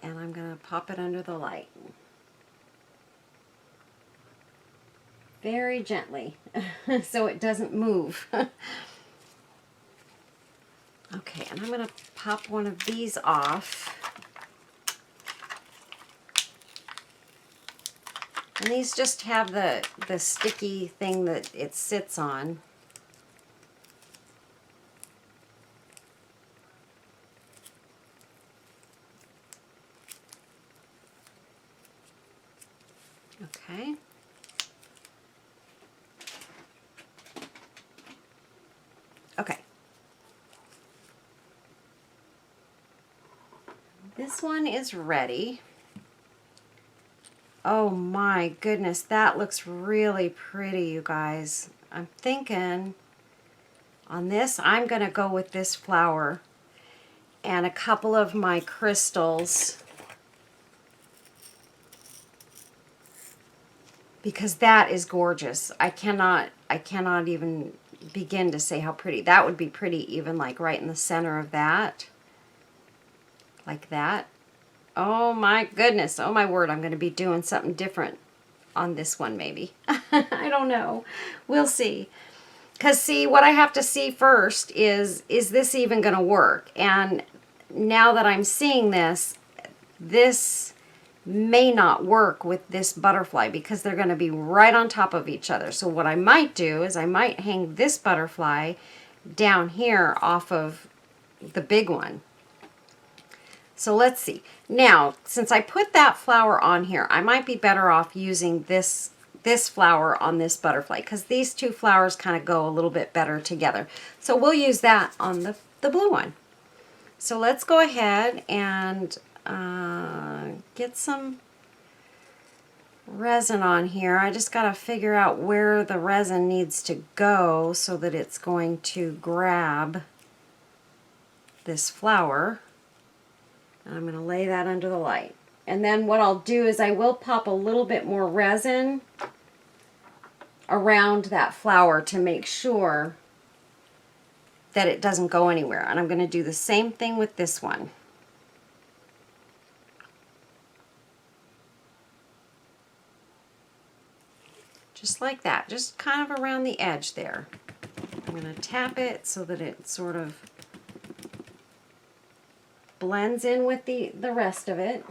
and I'm going to pop it under the light. Very gently so it doesn't move. Okay, and I'm going to pop one of these off. And these just have the sticky thing that it sits on. Okay. Okay. This one is ready. Oh my goodness, that looks really pretty, you guys. I'm thinking on this, I'm going to go with this flower and a couple of my crystals, because that is gorgeous. I cannot even begin to say how pretty. That would be pretty even like right in the center of that. Like that. Oh my goodness. Oh my word. I'm going to be doing something different on this one maybe. I don't know. We'll see. Because see, what I have to see first is this even going to work? And now that I'm seeing this, this may not work with this butterfly because they're going to be right on top of each other. So what I might do is I might hang this butterfly down here off of the big one. So let's see. Now, since I put that flower on here, I might be better off using this flower on this butterfly because these two flowers kind of go a little bit better together. So we'll use that on the blue one. So let's go ahead and get some resin on here. I just got to figure out where the resin needs to go so that it's going to grab this flower. And I'm going to lay that under the light. And then what I'll do is I will pop a little bit more resin around that flower to make sure that it doesn't go anywhere. And I'm going to do the same thing with this one. Just like that, just kind of around the edge there. I'm going to tap it so that it sort of blends in with the rest of it.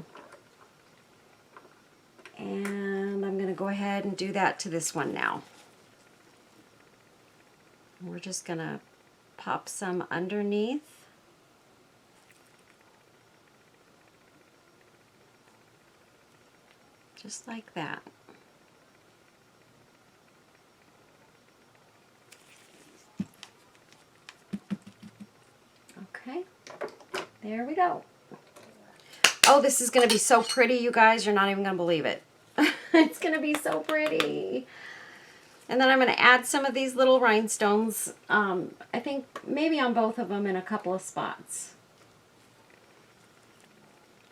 And I'm going to go ahead and do that to this one now. We're just going to pop some underneath. Just like that. Okay, there we go. Oh, this is going to be so pretty, you guys. You're not even going to believe it. It's going to be so pretty. And then I'm going to add some of these little rhinestones. I think maybe on both of them in a couple of spots.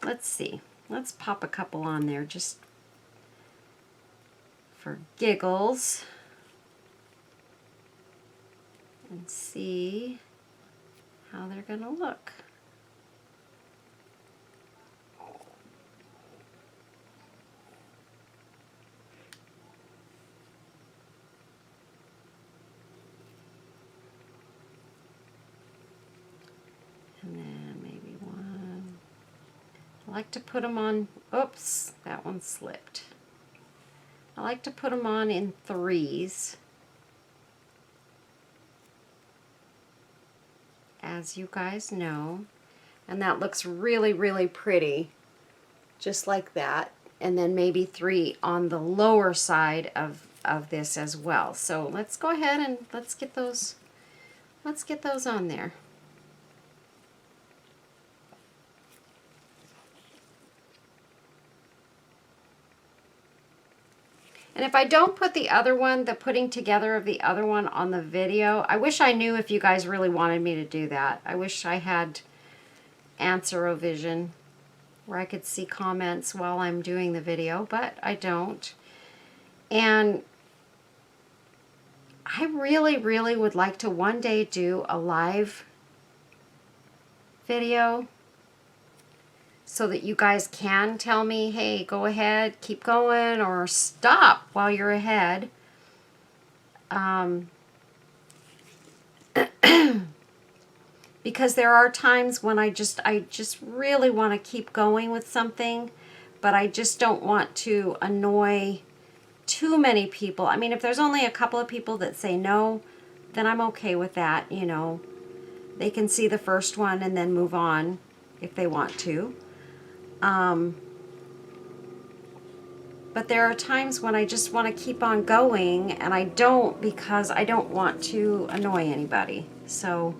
Let's see. Let's pop a couple on there just for giggles. And see how they're going to look. And then maybe one. I like to put them on, oops, that one slipped. I like to put them on in threes. as you guys know. And that looks really, really pretty, just like that. And then maybe 3 on the lower side of this as well. So let's go ahead and let's get those on there. And if I don't put the other one, the putting together of the other one on the video, I wish I knew if you guys really wanted me to do that. I wish I had Answerovision where I could see comments while I'm doing the video, but I don't. And I really, really would like to one day do a live video so that you guys can tell me, hey, go ahead, keep going, or stop while you're ahead. Because there are times when I just really want to keep going with something, but I just don't want to annoy too many people. I mean, if there's only a couple of people that say no, then I'm okay with that, you know. They can see the first one and then move on if they want to. But there are times when I just want to keep on going, and I don't, because I don't want to annoy anybody. So,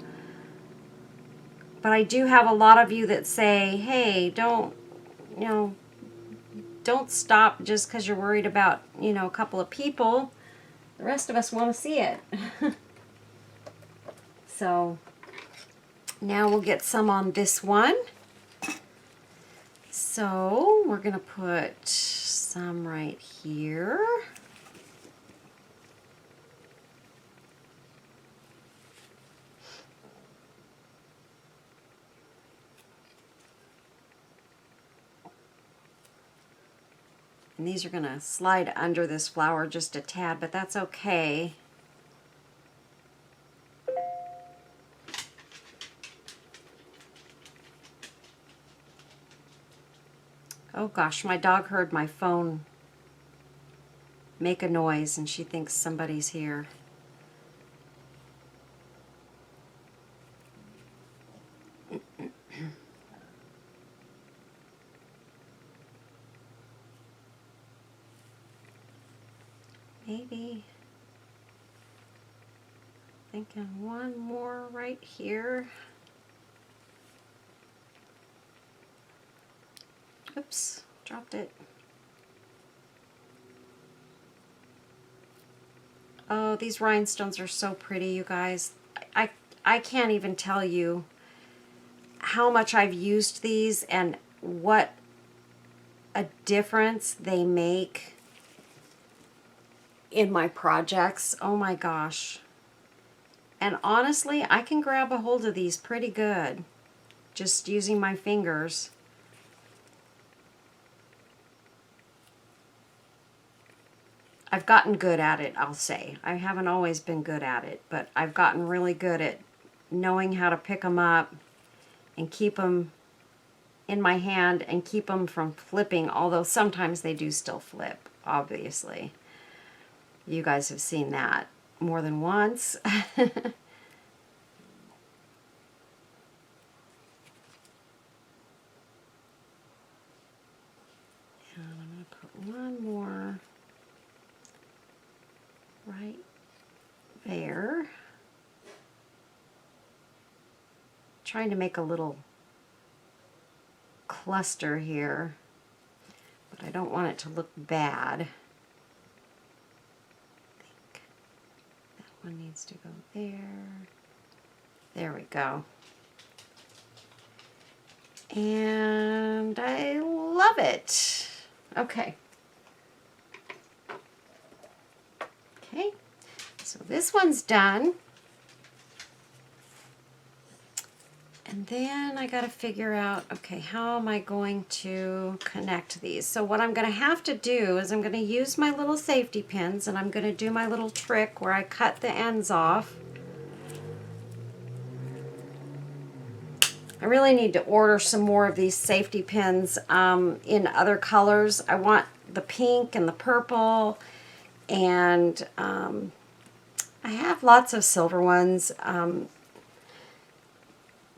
but I do have a lot of you that say, hey, don't stop just because you're worried about, a couple of people. The rest of us want to see it. So now we'll get some on this one. So we're going to put some right here. And these are going to slide under this flower just a tad, but that's okay. Oh gosh, my dog heard my phone make a noise and she thinks somebody's here. Maybe thinking one more right here. Oops, dropped it. Oh, these rhinestones are so pretty, you guys. I can't even tell you how much I've used these and what a difference they make in my projects. Oh my gosh. And honestly, I can grab a hold of these pretty good just using my fingers. I've gotten good at it, I'll say. I haven't always been good at it, but I've gotten really good at knowing how to pick them up and keep them in my hand and keep them from flipping, although sometimes they do still flip, obviously. You guys have seen that more than once. And I'm going to put one more right there. Trying to make a little cluster here, but I don't want it to look bad. I think that one needs to go there. There we go. And I love it. Okay. Okay, so this one's done. And then I got to figure out, okay, how am I going to connect these? So what I'm going to have to do is I'm going to use my little safety pins, and I'm going to do my little trick where I cut the ends off. I really need to order some more of these safety pins in other colors. I want the pink and the purple, and I have lots of silver ones.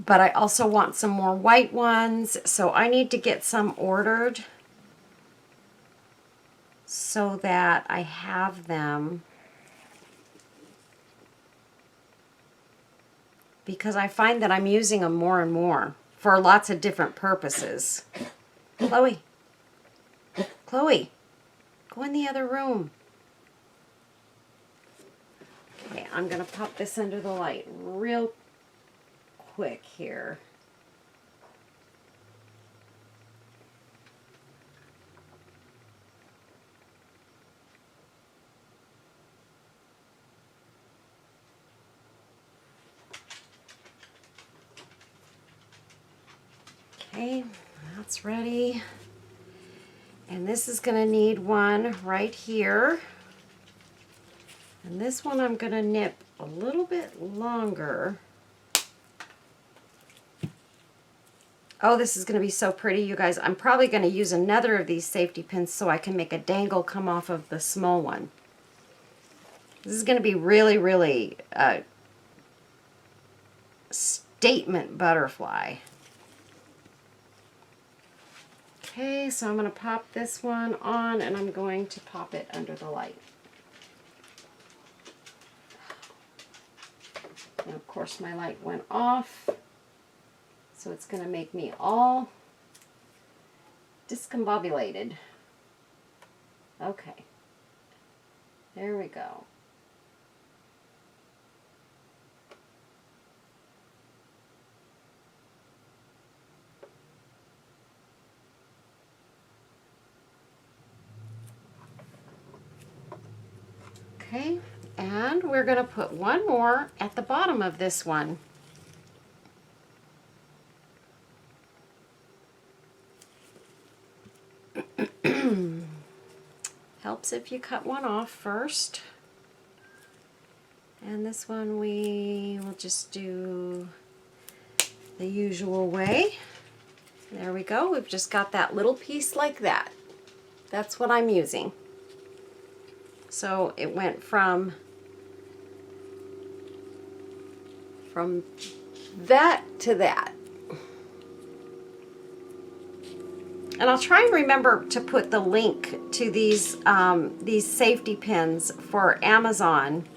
but I also want some more white ones, so I need to get some ordered so that I have them, because I find that I'm using them more and more for lots of different purposes. Chloe, Chloe, go in the other room. Okay, I'm gonna pop this under the light real quick here. Okay, that's ready. And this is going to need one right here. And this one I'm going to nip a little bit longer. Oh, this is going to be so pretty, you guys. I'm probably going to use another of these safety pins so I can make a dangle come off of the small one. This is going to be really, really a statement butterfly. Okay, so I'm going to pop this one on and I'm going to pop it under the light. And of course my light went off, so it's going to make me all discombobulated. Okay, there we go. Okay, and we're going to put one more at the bottom of this one. Helps if you cut one off first. And this one we will just do the usual way. There we go. We've just got that little piece like that. That's what I'm using. So it went from that to that. And I'll try and remember to put the link to these safety pins for Amazon,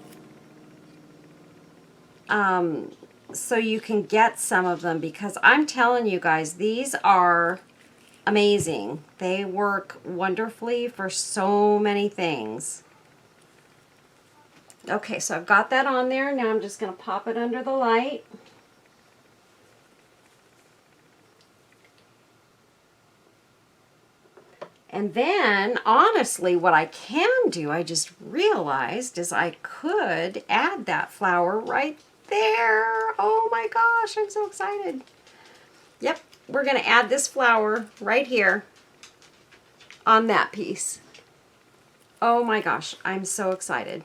so you can get some of them, because I'm telling you guys, these are amazing. They work wonderfully for so many things. Okay, so I've got that on there. Now I'm just going to pop it under the light. And then, honestly, what I can do, I just realized, is I could add that flower right there. Oh my gosh, I'm so excited. Yep, we're going to add this flower right here on that piece. Oh my gosh, I'm so excited.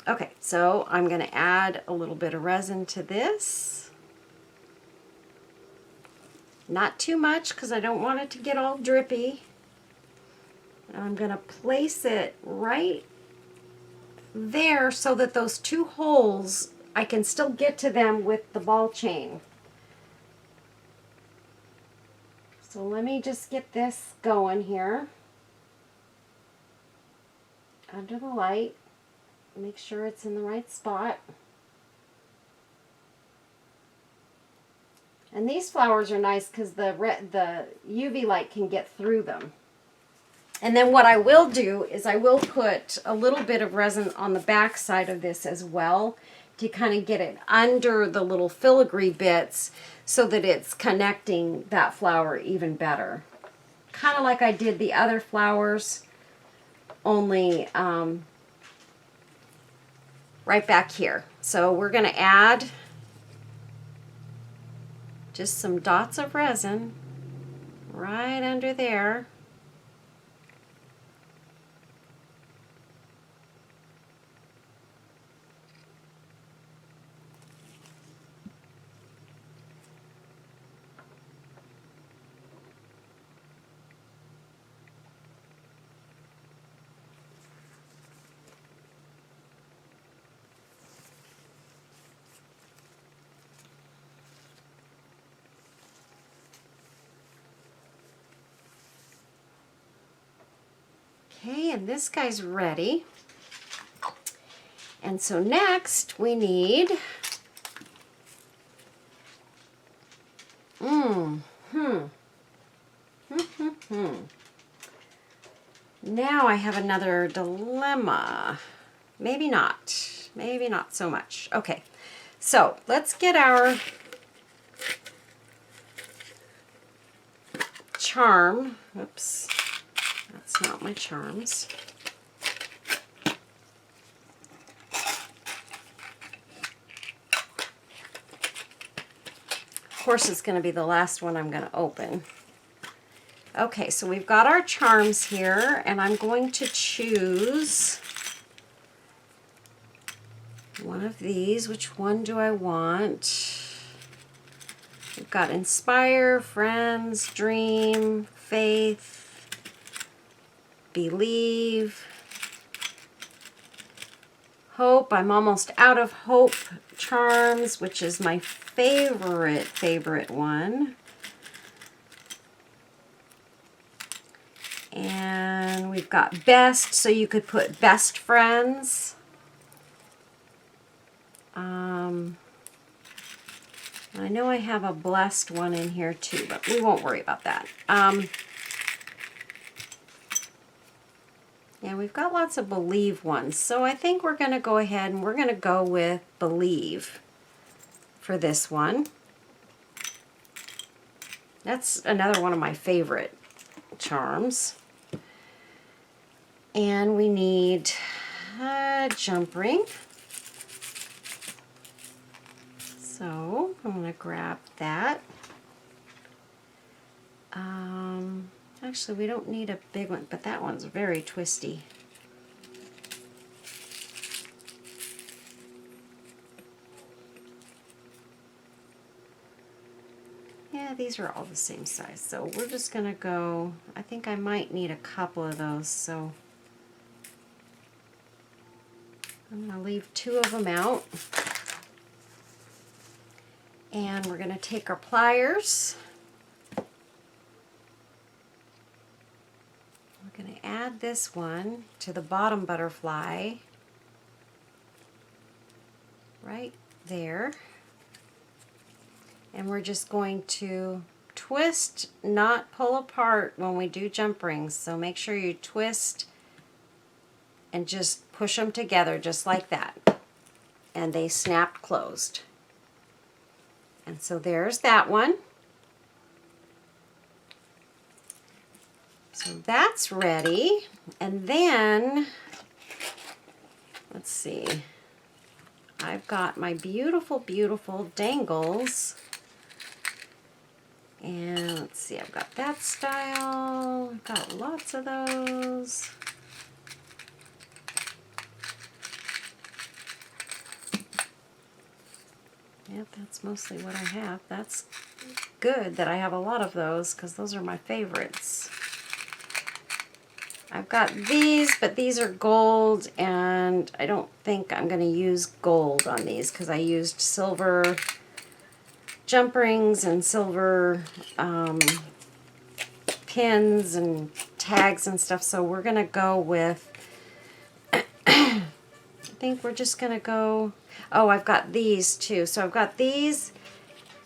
Okay, so I'm going to add a little bit of resin to this. Not too much, because I don't want it to get all drippy. And I'm going to place it right there so that those two holes, I can still get to them with the ball chain. So let me just get this going here. Under the light. Make sure it's in the right spot. And these flowers are nice because the UV light can get through them. And then what I will do is I will put a little bit of resin on the back side of this as well, to kind of get it under the little filigree bits so that it's connecting that flower even better. Kind of like I did the other flowers, only right back here. So we're going to add just some dots of resin right under there. Okay, and this guy's ready. And so next we need, Now I have another dilemma. Maybe not so much. Okay, so let's get our charm. Oops, that's not my charms. Of course, it's going to be the last one I'm going to open. Okay, so we've got our charms here, and I'm going to choose one of these. Which one do I want? We've got Inspire, Friends, Dream, Faith, Believe, Hope. I'm almost out of Hope charms, which is my favorite one. And we've got Best, so you could put Best Friends. I know I have a Blessed one in here too, but we won't worry about that. Yeah, we've got lots of Believe ones, so I think we're going to go ahead and we're going to go with Believe for this one. That's another one of my favorite charms. And we need a jump ring. So I'm going to grab that. Actually, we don't need a big one, but that one's very twisty. Yeah, these are all the same size, so we're just going to go, I think I might need a couple of those, so I'm going to leave 2 of them out. And we're going to take our pliers. We're going to add this one to the bottom butterfly right there. And we're just going to twist, not pull apart when we do jump rings. So make sure you twist and just push them together just like that. And they snapped closed. And so there's that one. So that's ready. And then, let's see, I've got my beautiful, beautiful dangles. And let's see, I've got that style. I've got lots of those. Yep, that's mostly what I have. That's good that I have a lot of those because those are my favorites. I've got these, but these are gold, and I don't think I'm going to use gold on these because I used silver jump rings and silver pins and tags and stuff. So we're going to go with, I think we're just going to go, oh, I've got these too. So I've got these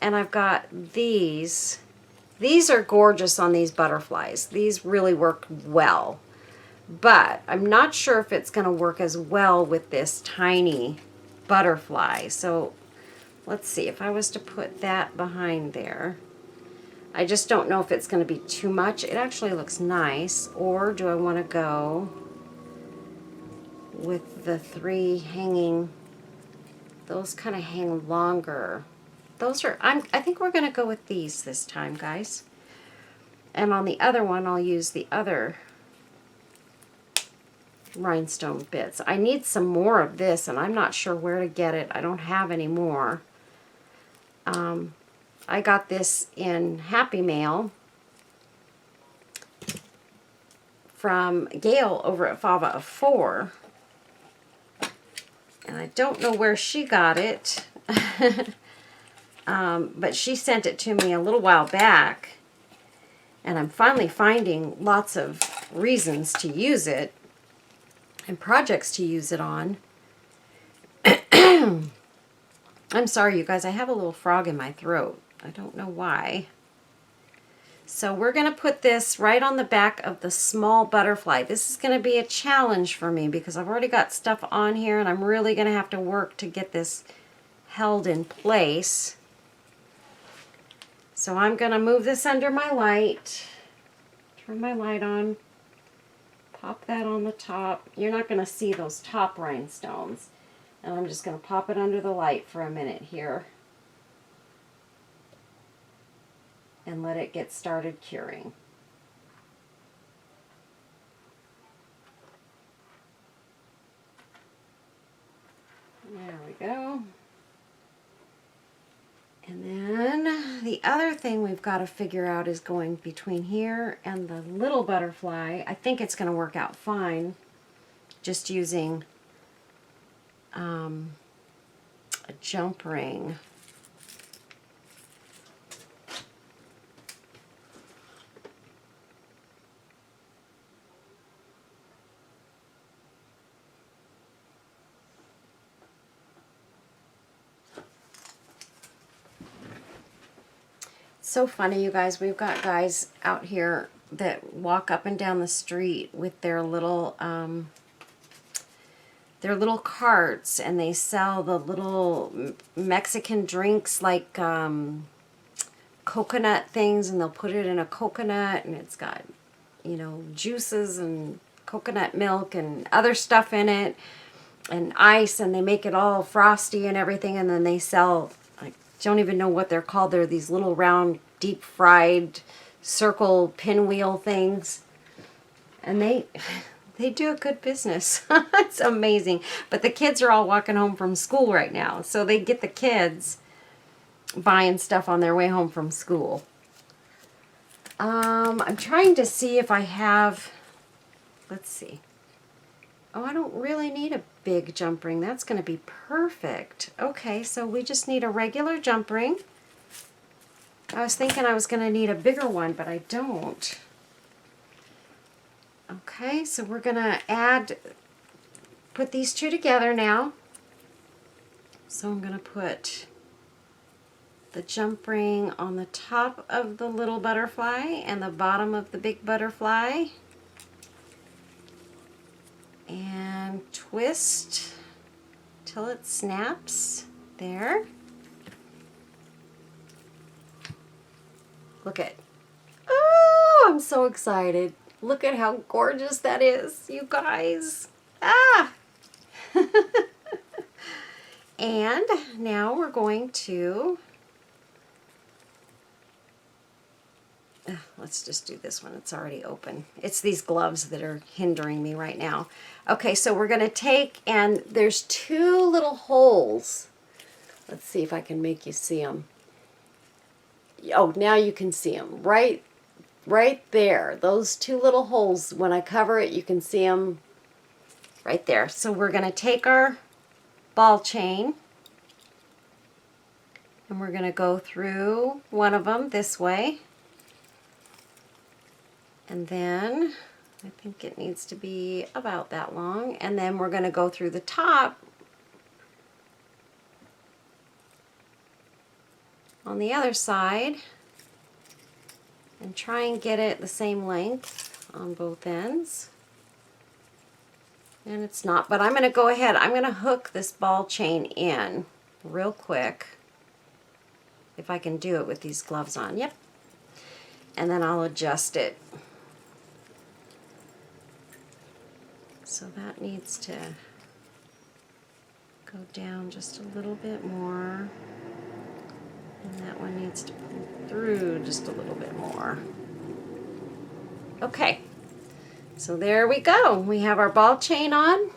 and I've got these. These are gorgeous on these butterflies. These really work well. But I'm not sure if it's going to work as well with this tiny butterfly. So let's see, if I was to put that behind there, I just don't know if it's going to be too much. It actually looks nice. Or do I want to go with the 3 hanging? Those kind of hang longer. Those are, I think we're going to go with these this time, guys. And on the other one, I'll use the other rhinestone bits. I need some more of this, and I'm not sure where to get it. I don't have any more. I got this in Happy Mail from Gail over at Fava of 4. And I don't know where she got it, but she sent it to me a little while back. And I'm finally finding lots of reasons to use it and projects to use it on. I'm sorry, you guys, I have a little frog in my throat. I don't know why. So we're going to put this right on the back of the small butterfly. This is going to be a challenge for me because I've already got stuff on here and I'm really going to have to work to get this held in place. So I'm going to move this under my light, turn my light on, pop that on the top. You're not going to see those top rhinestones. And I'm just going to pop it under the light for a minute here. And let it get started curing. There we go. And then the other thing we've got to figure out is going between here and the little butterfly. I think it's going to work out fine just using a jump ring. So funny, you guys. We've got guys out here that walk up and down the street with their little carts, and they sell the little Mexican drinks like coconut things, and they'll put it in a coconut, and it's got, you know, juices and coconut milk and other stuff in it and ice, and they make it all frosty and everything, and then they sell, I don't even know what they're called. They're these little round deep fried circle pinwheel things, and they do a good business. It's amazing. But the kids are all walking home from school right now, so they get the kids buying stuff on their way home from school. I'm trying to see if I have, let's see. Oh, I don't really need a big jump ring. That's going to be perfect. Okay, so we just need a regular jump ring. I was thinking I was going to need a bigger one, but I don't. Okay, so we're going to put these two together now. So I'm going to put the jump ring on the top of the little butterfly and the bottom of the big butterfly. And twist till it snaps. There. Look at, oh, I'm so excited. Look at how gorgeous that is, you guys. Ah! And now we're going to, let's just do this one. It's already open. It's these gloves that are hindering me right now. Okay, so we're going to take, and there's two little holes. Let's see if I can make you see them. Oh, now you can see them. Right there. Those two little holes, when I cover it, you can see them right there. So we're going to take our ball chain, and we're going to go through one of them this way. And then I think it needs to be about that long. And then we're going to go through the top on the other side and try and get it the same length on both ends. And it's not, but I'm going to go ahead. I'm going to hook this ball chain in real quick, if I can do it with these gloves on. Yep. And then I'll adjust it. So that needs to go down just a little bit more. And that one needs to pull through just a little bit more. Okay. So there we go. We have our ball chain on.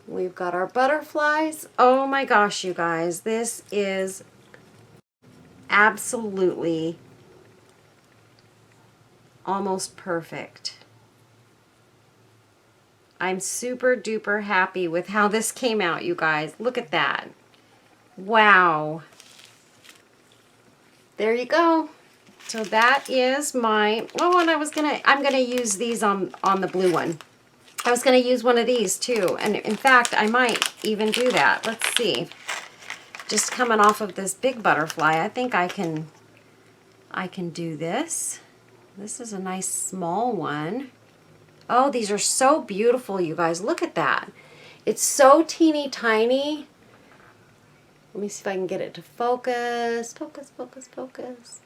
We've got our butterflies. Oh my gosh, you guys. This is absolutely almost perfect. I'm super duper happy with how this came out, you guys. Look at that. Wow. There you go. So that is my, oh, and I'm gonna use these on the blue one. I was gonna use one of these too. And in fact, I might even do that. Let's see. Just coming off of this big butterfly, I think I can do this. This is a nice small one. Oh, these are so beautiful, you guys. Look at that. It's so teeny tiny. Let me see if I can get it to focus. Focus, focus, focus.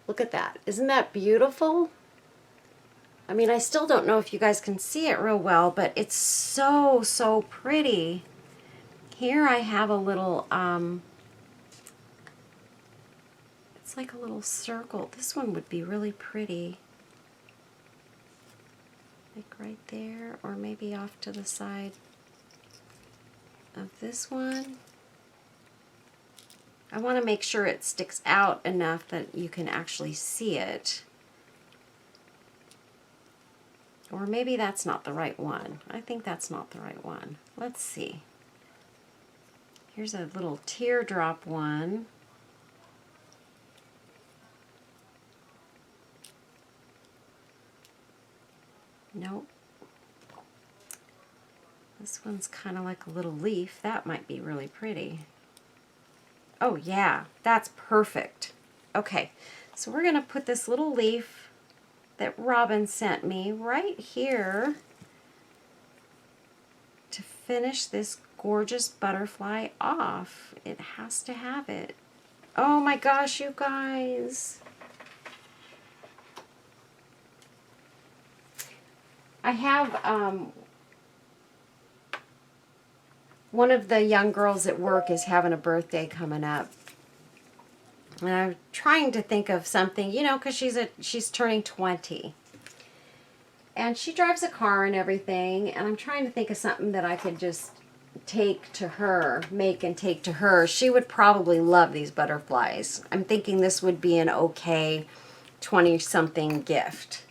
Look at that. Isn't that beautiful? I mean, I still don't know if you guys can see it real well, but it's so, so pretty. Here I have a little, it's like a little circle. This one would be really pretty. Like right there, or maybe off to the side of this one. I want to make sure it sticks out enough that you can actually see it. Or maybe that's not the right one. I think that's not the right one. Let's see. Here's a little teardrop one. Nope. This one's kind of like a little leaf. That might be really pretty. Oh yeah, that's perfect. Okay, so we're going to put this little leaf that Robin sent me right here to finish this gorgeous butterfly off. It has to have it. Oh my gosh, you guys. I have one of the young girls at work is having a birthday coming up. And I'm trying to think of something, you know, because she's turning 20. And she drives a car and everything, and I'm trying to think of something that I could just take to her, make and take to her. She would probably love these butterflies. I'm thinking this would be an okay 20-something gift.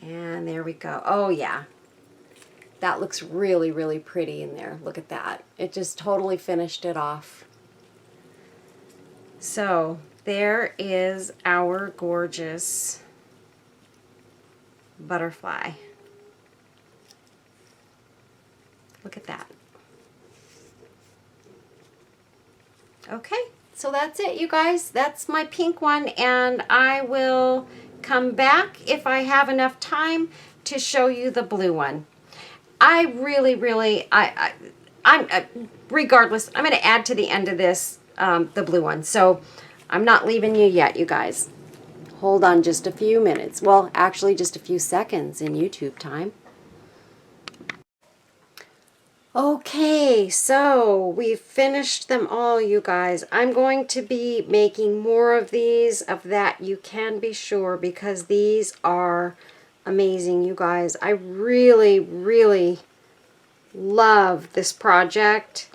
And there we go. Oh yeah, that looks really, really pretty in there. Look at that. It just totally finished it off. So there is our gorgeous butterfly. Look at that. Okay, so that's it, you guys. That's my pink one, and I will come back if I have enough time to show you the blue one. I really, I'm regardless, I'm going to add to the end of this the blue one. So I'm not leaving you yet, you guys. Hold on just a few minutes. Well, actually just a few seconds in YouTube time. Okay, so we've finished them all, you guys. I'm going to be making more of these. Of that you can be sure, because these are amazing, you guys. I really love this project,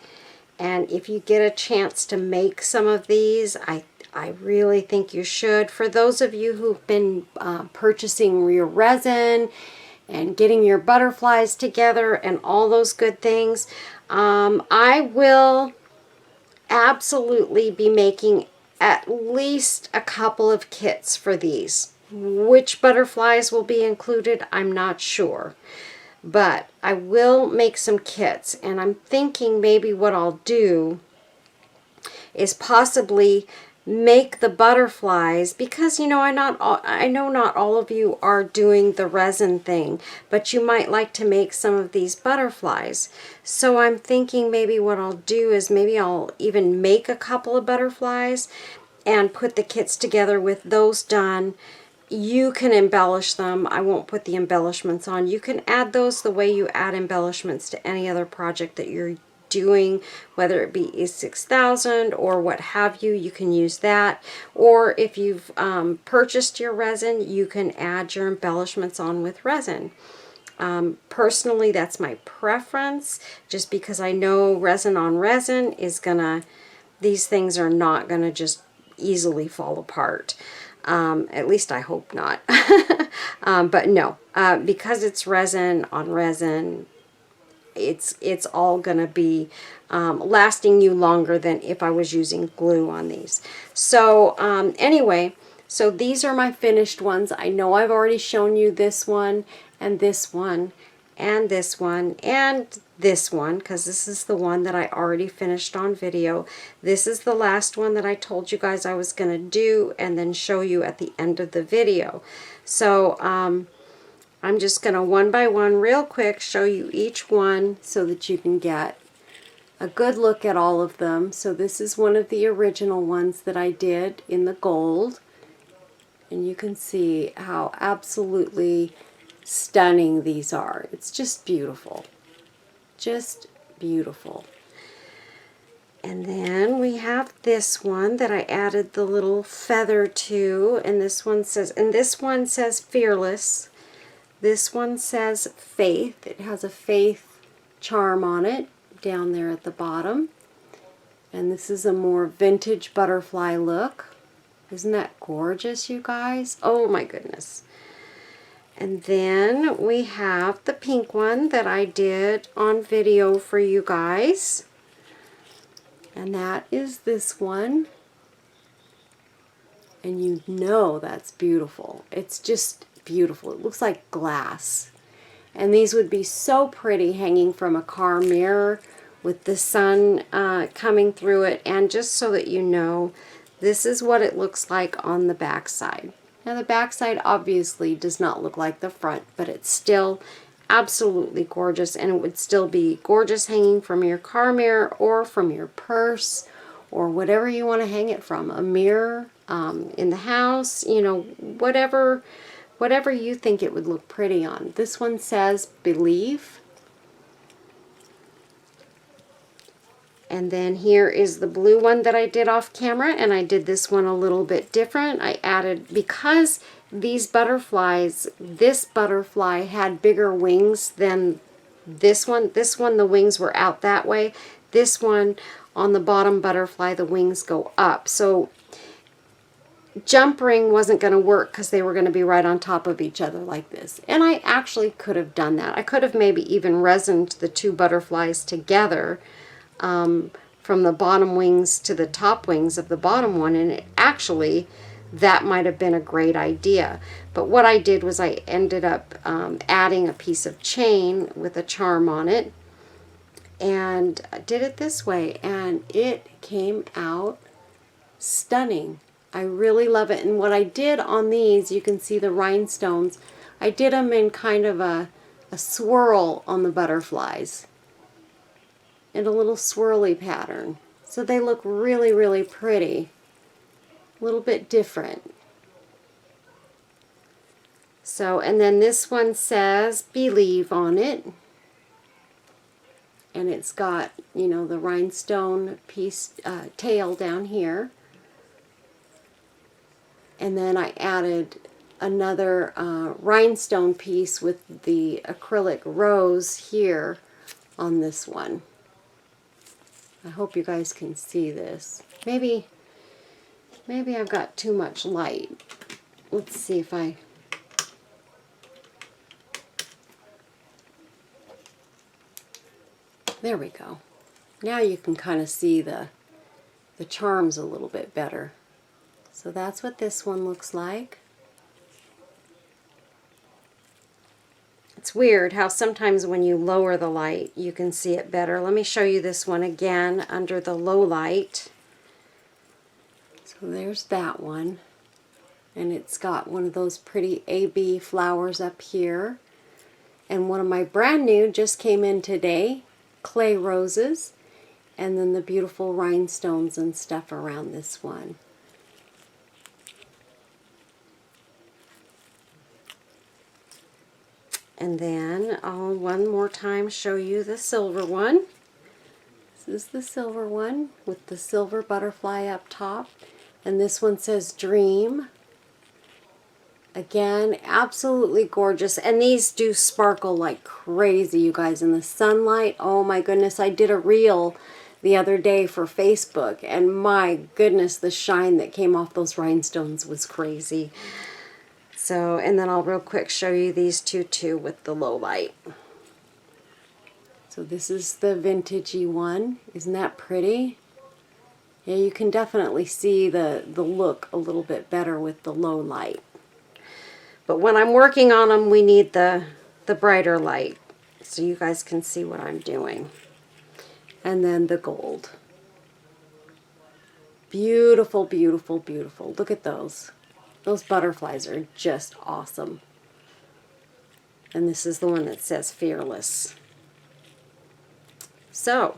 and if you get a chance to make some of these, I really think you should. For those of you who've been purchasing your resin and getting your butterflies together and all those good things, I will absolutely be making at least a couple of kits for these. Which butterflies will be included, I'm not sure. But I will make some kits, and I'm thinking maybe what I'll do is possibly make the butterflies, because you know I know not all of you are doing the resin thing, but you might like to make some of these butterflies. So I'm thinking maybe what I'll do is maybe I'll even make a couple of butterflies and put the kits together with those done. You can embellish them. I won't put the embellishments on. You can add those the way you add embellishments to any other project that you're doing, whether it be E6000 or what have you. You can use that, or if you've purchased your resin, you can add your embellishments on with resin. Personally, that's my preference, just because I know resin on resin is gonna, these things are not gonna just easily fall apart. At least I hope not. But no, because it's resin on resin, it's all gonna be lasting you longer than if I was using glue on these. So anyway, so these are my finished ones. I know I've already shown you this one and this one and this one and this one, because this is the one that I already finished on video. This is the last one that I told you guys I was going to do and then show you at the end of the video. So I'm just going to one by one real quick show you each one so that you can get a good look at all of them. So this is one of the original ones that I did in the gold, and you can see how absolutely stunning these are. It's just beautiful. Just beautiful. And then we have this one that I added the little feather to, and this one says fearless. This one says faith. It has a faith charm on it down there at the bottom. And this is a more vintage butterfly look. Isn't that gorgeous, you guys? Oh my goodness. And then we have the pink one that I did on video for you guys. And that is this one. And you know that's beautiful. It's just beautiful. It looks like glass. And these would be so pretty hanging from a car mirror with the sun coming through it. And just so that you know, this is what it looks like on the back side. Now the back side obviously does not look like the front, but it's still absolutely gorgeous, and it would still be gorgeous hanging from your car mirror or from your purse or whatever you want to hang it from. A mirror in the house, you know, whatever you think it would look pretty on. This one says believe. And then here is the blue one that I did off camera, and I did this one a little bit different. I added, because these butterflies, this butterfly had bigger wings than this one. This one, the wings were out that way. This one, on the bottom butterfly, the wings go up. So jump ring wasn't going to work because they were going to be right on top of each other like this. And I actually could have done that. I could have maybe even resined the two butterflies together, from the bottom wings to the top wings of the bottom one, and actually that might have been a great idea. But what I did was I ended up adding a piece of chain with a charm on it, and I did it this way, and it came out stunning. I really love it. And what I did on these, you can see the rhinestones, I did them in kind of a swirl on the butterflies, in a little swirly pattern. So they look really, really pretty. A little bit different. So, and then this one says believe on it. And it's got, you know, the rhinestone piece, tail down here. And then I added another rhinestone piece with the acrylic rose here on this one. I hope you guys can see this. Maybe I've got too much light. Let's see if I... There we go. Now you can kind of see the charms a little bit better. So that's what this one looks like. It's weird how sometimes when you lower the light, you can see it better. Let me show you this one again under the low light. So there's that one. And it's got one of those pretty AB flowers up here. And one of my brand new just came in today, clay roses. And then the beautiful rhinestones and stuff around this one. And then I'll one more time show you the silver one. This is the silver one with the silver butterfly up top. And this one says dream. Again, absolutely gorgeous. And these do sparkle like crazy, you guys, in the sunlight. Oh my goodness, I did a reel the other day for Facebook, and my goodness, the shine that came off those rhinestones was crazy. So, and then I'll real quick show you these two too with the low light. So this is the vintagey one. Isn't that pretty? Yeah, you can definitely see the look a little bit better with the low light. But when I'm working on them, we need the brighter light so you guys can see what I'm doing. And then the gold. Beautiful, beautiful, beautiful. Look at those. Those butterflies are just awesome. And this is the one that says Fearless. So,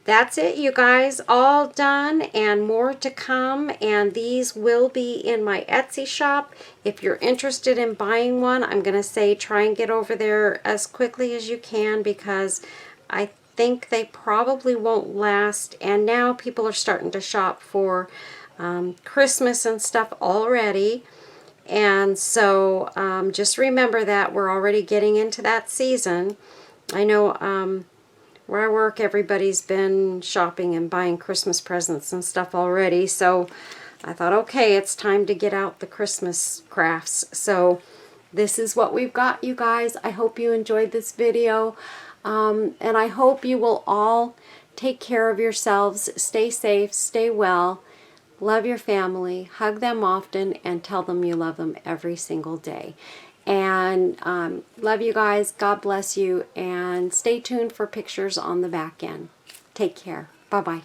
that's it, you guys. All done and more to come. And these will be in my Etsy shop. If you're interested in buying one, I'm going to say try and get over there as quickly as you can, because I think they probably won't last. And now people are starting to shop for Christmas and stuff already. And so just remember that we're already getting into that season. I know where I work, everybody's been shopping and buying Christmas presents and stuff already. So I thought, okay, it's time to get out the Christmas crafts. So this is what we've got, you guys. I hope you enjoyed this video. And I hope you will all take care of yourselves. Stay safe, stay well. Love your family, hug them often, and tell them you love them every single day. And love you guys. God bless you. And stay tuned for pictures on the back end. Take care. Bye-bye.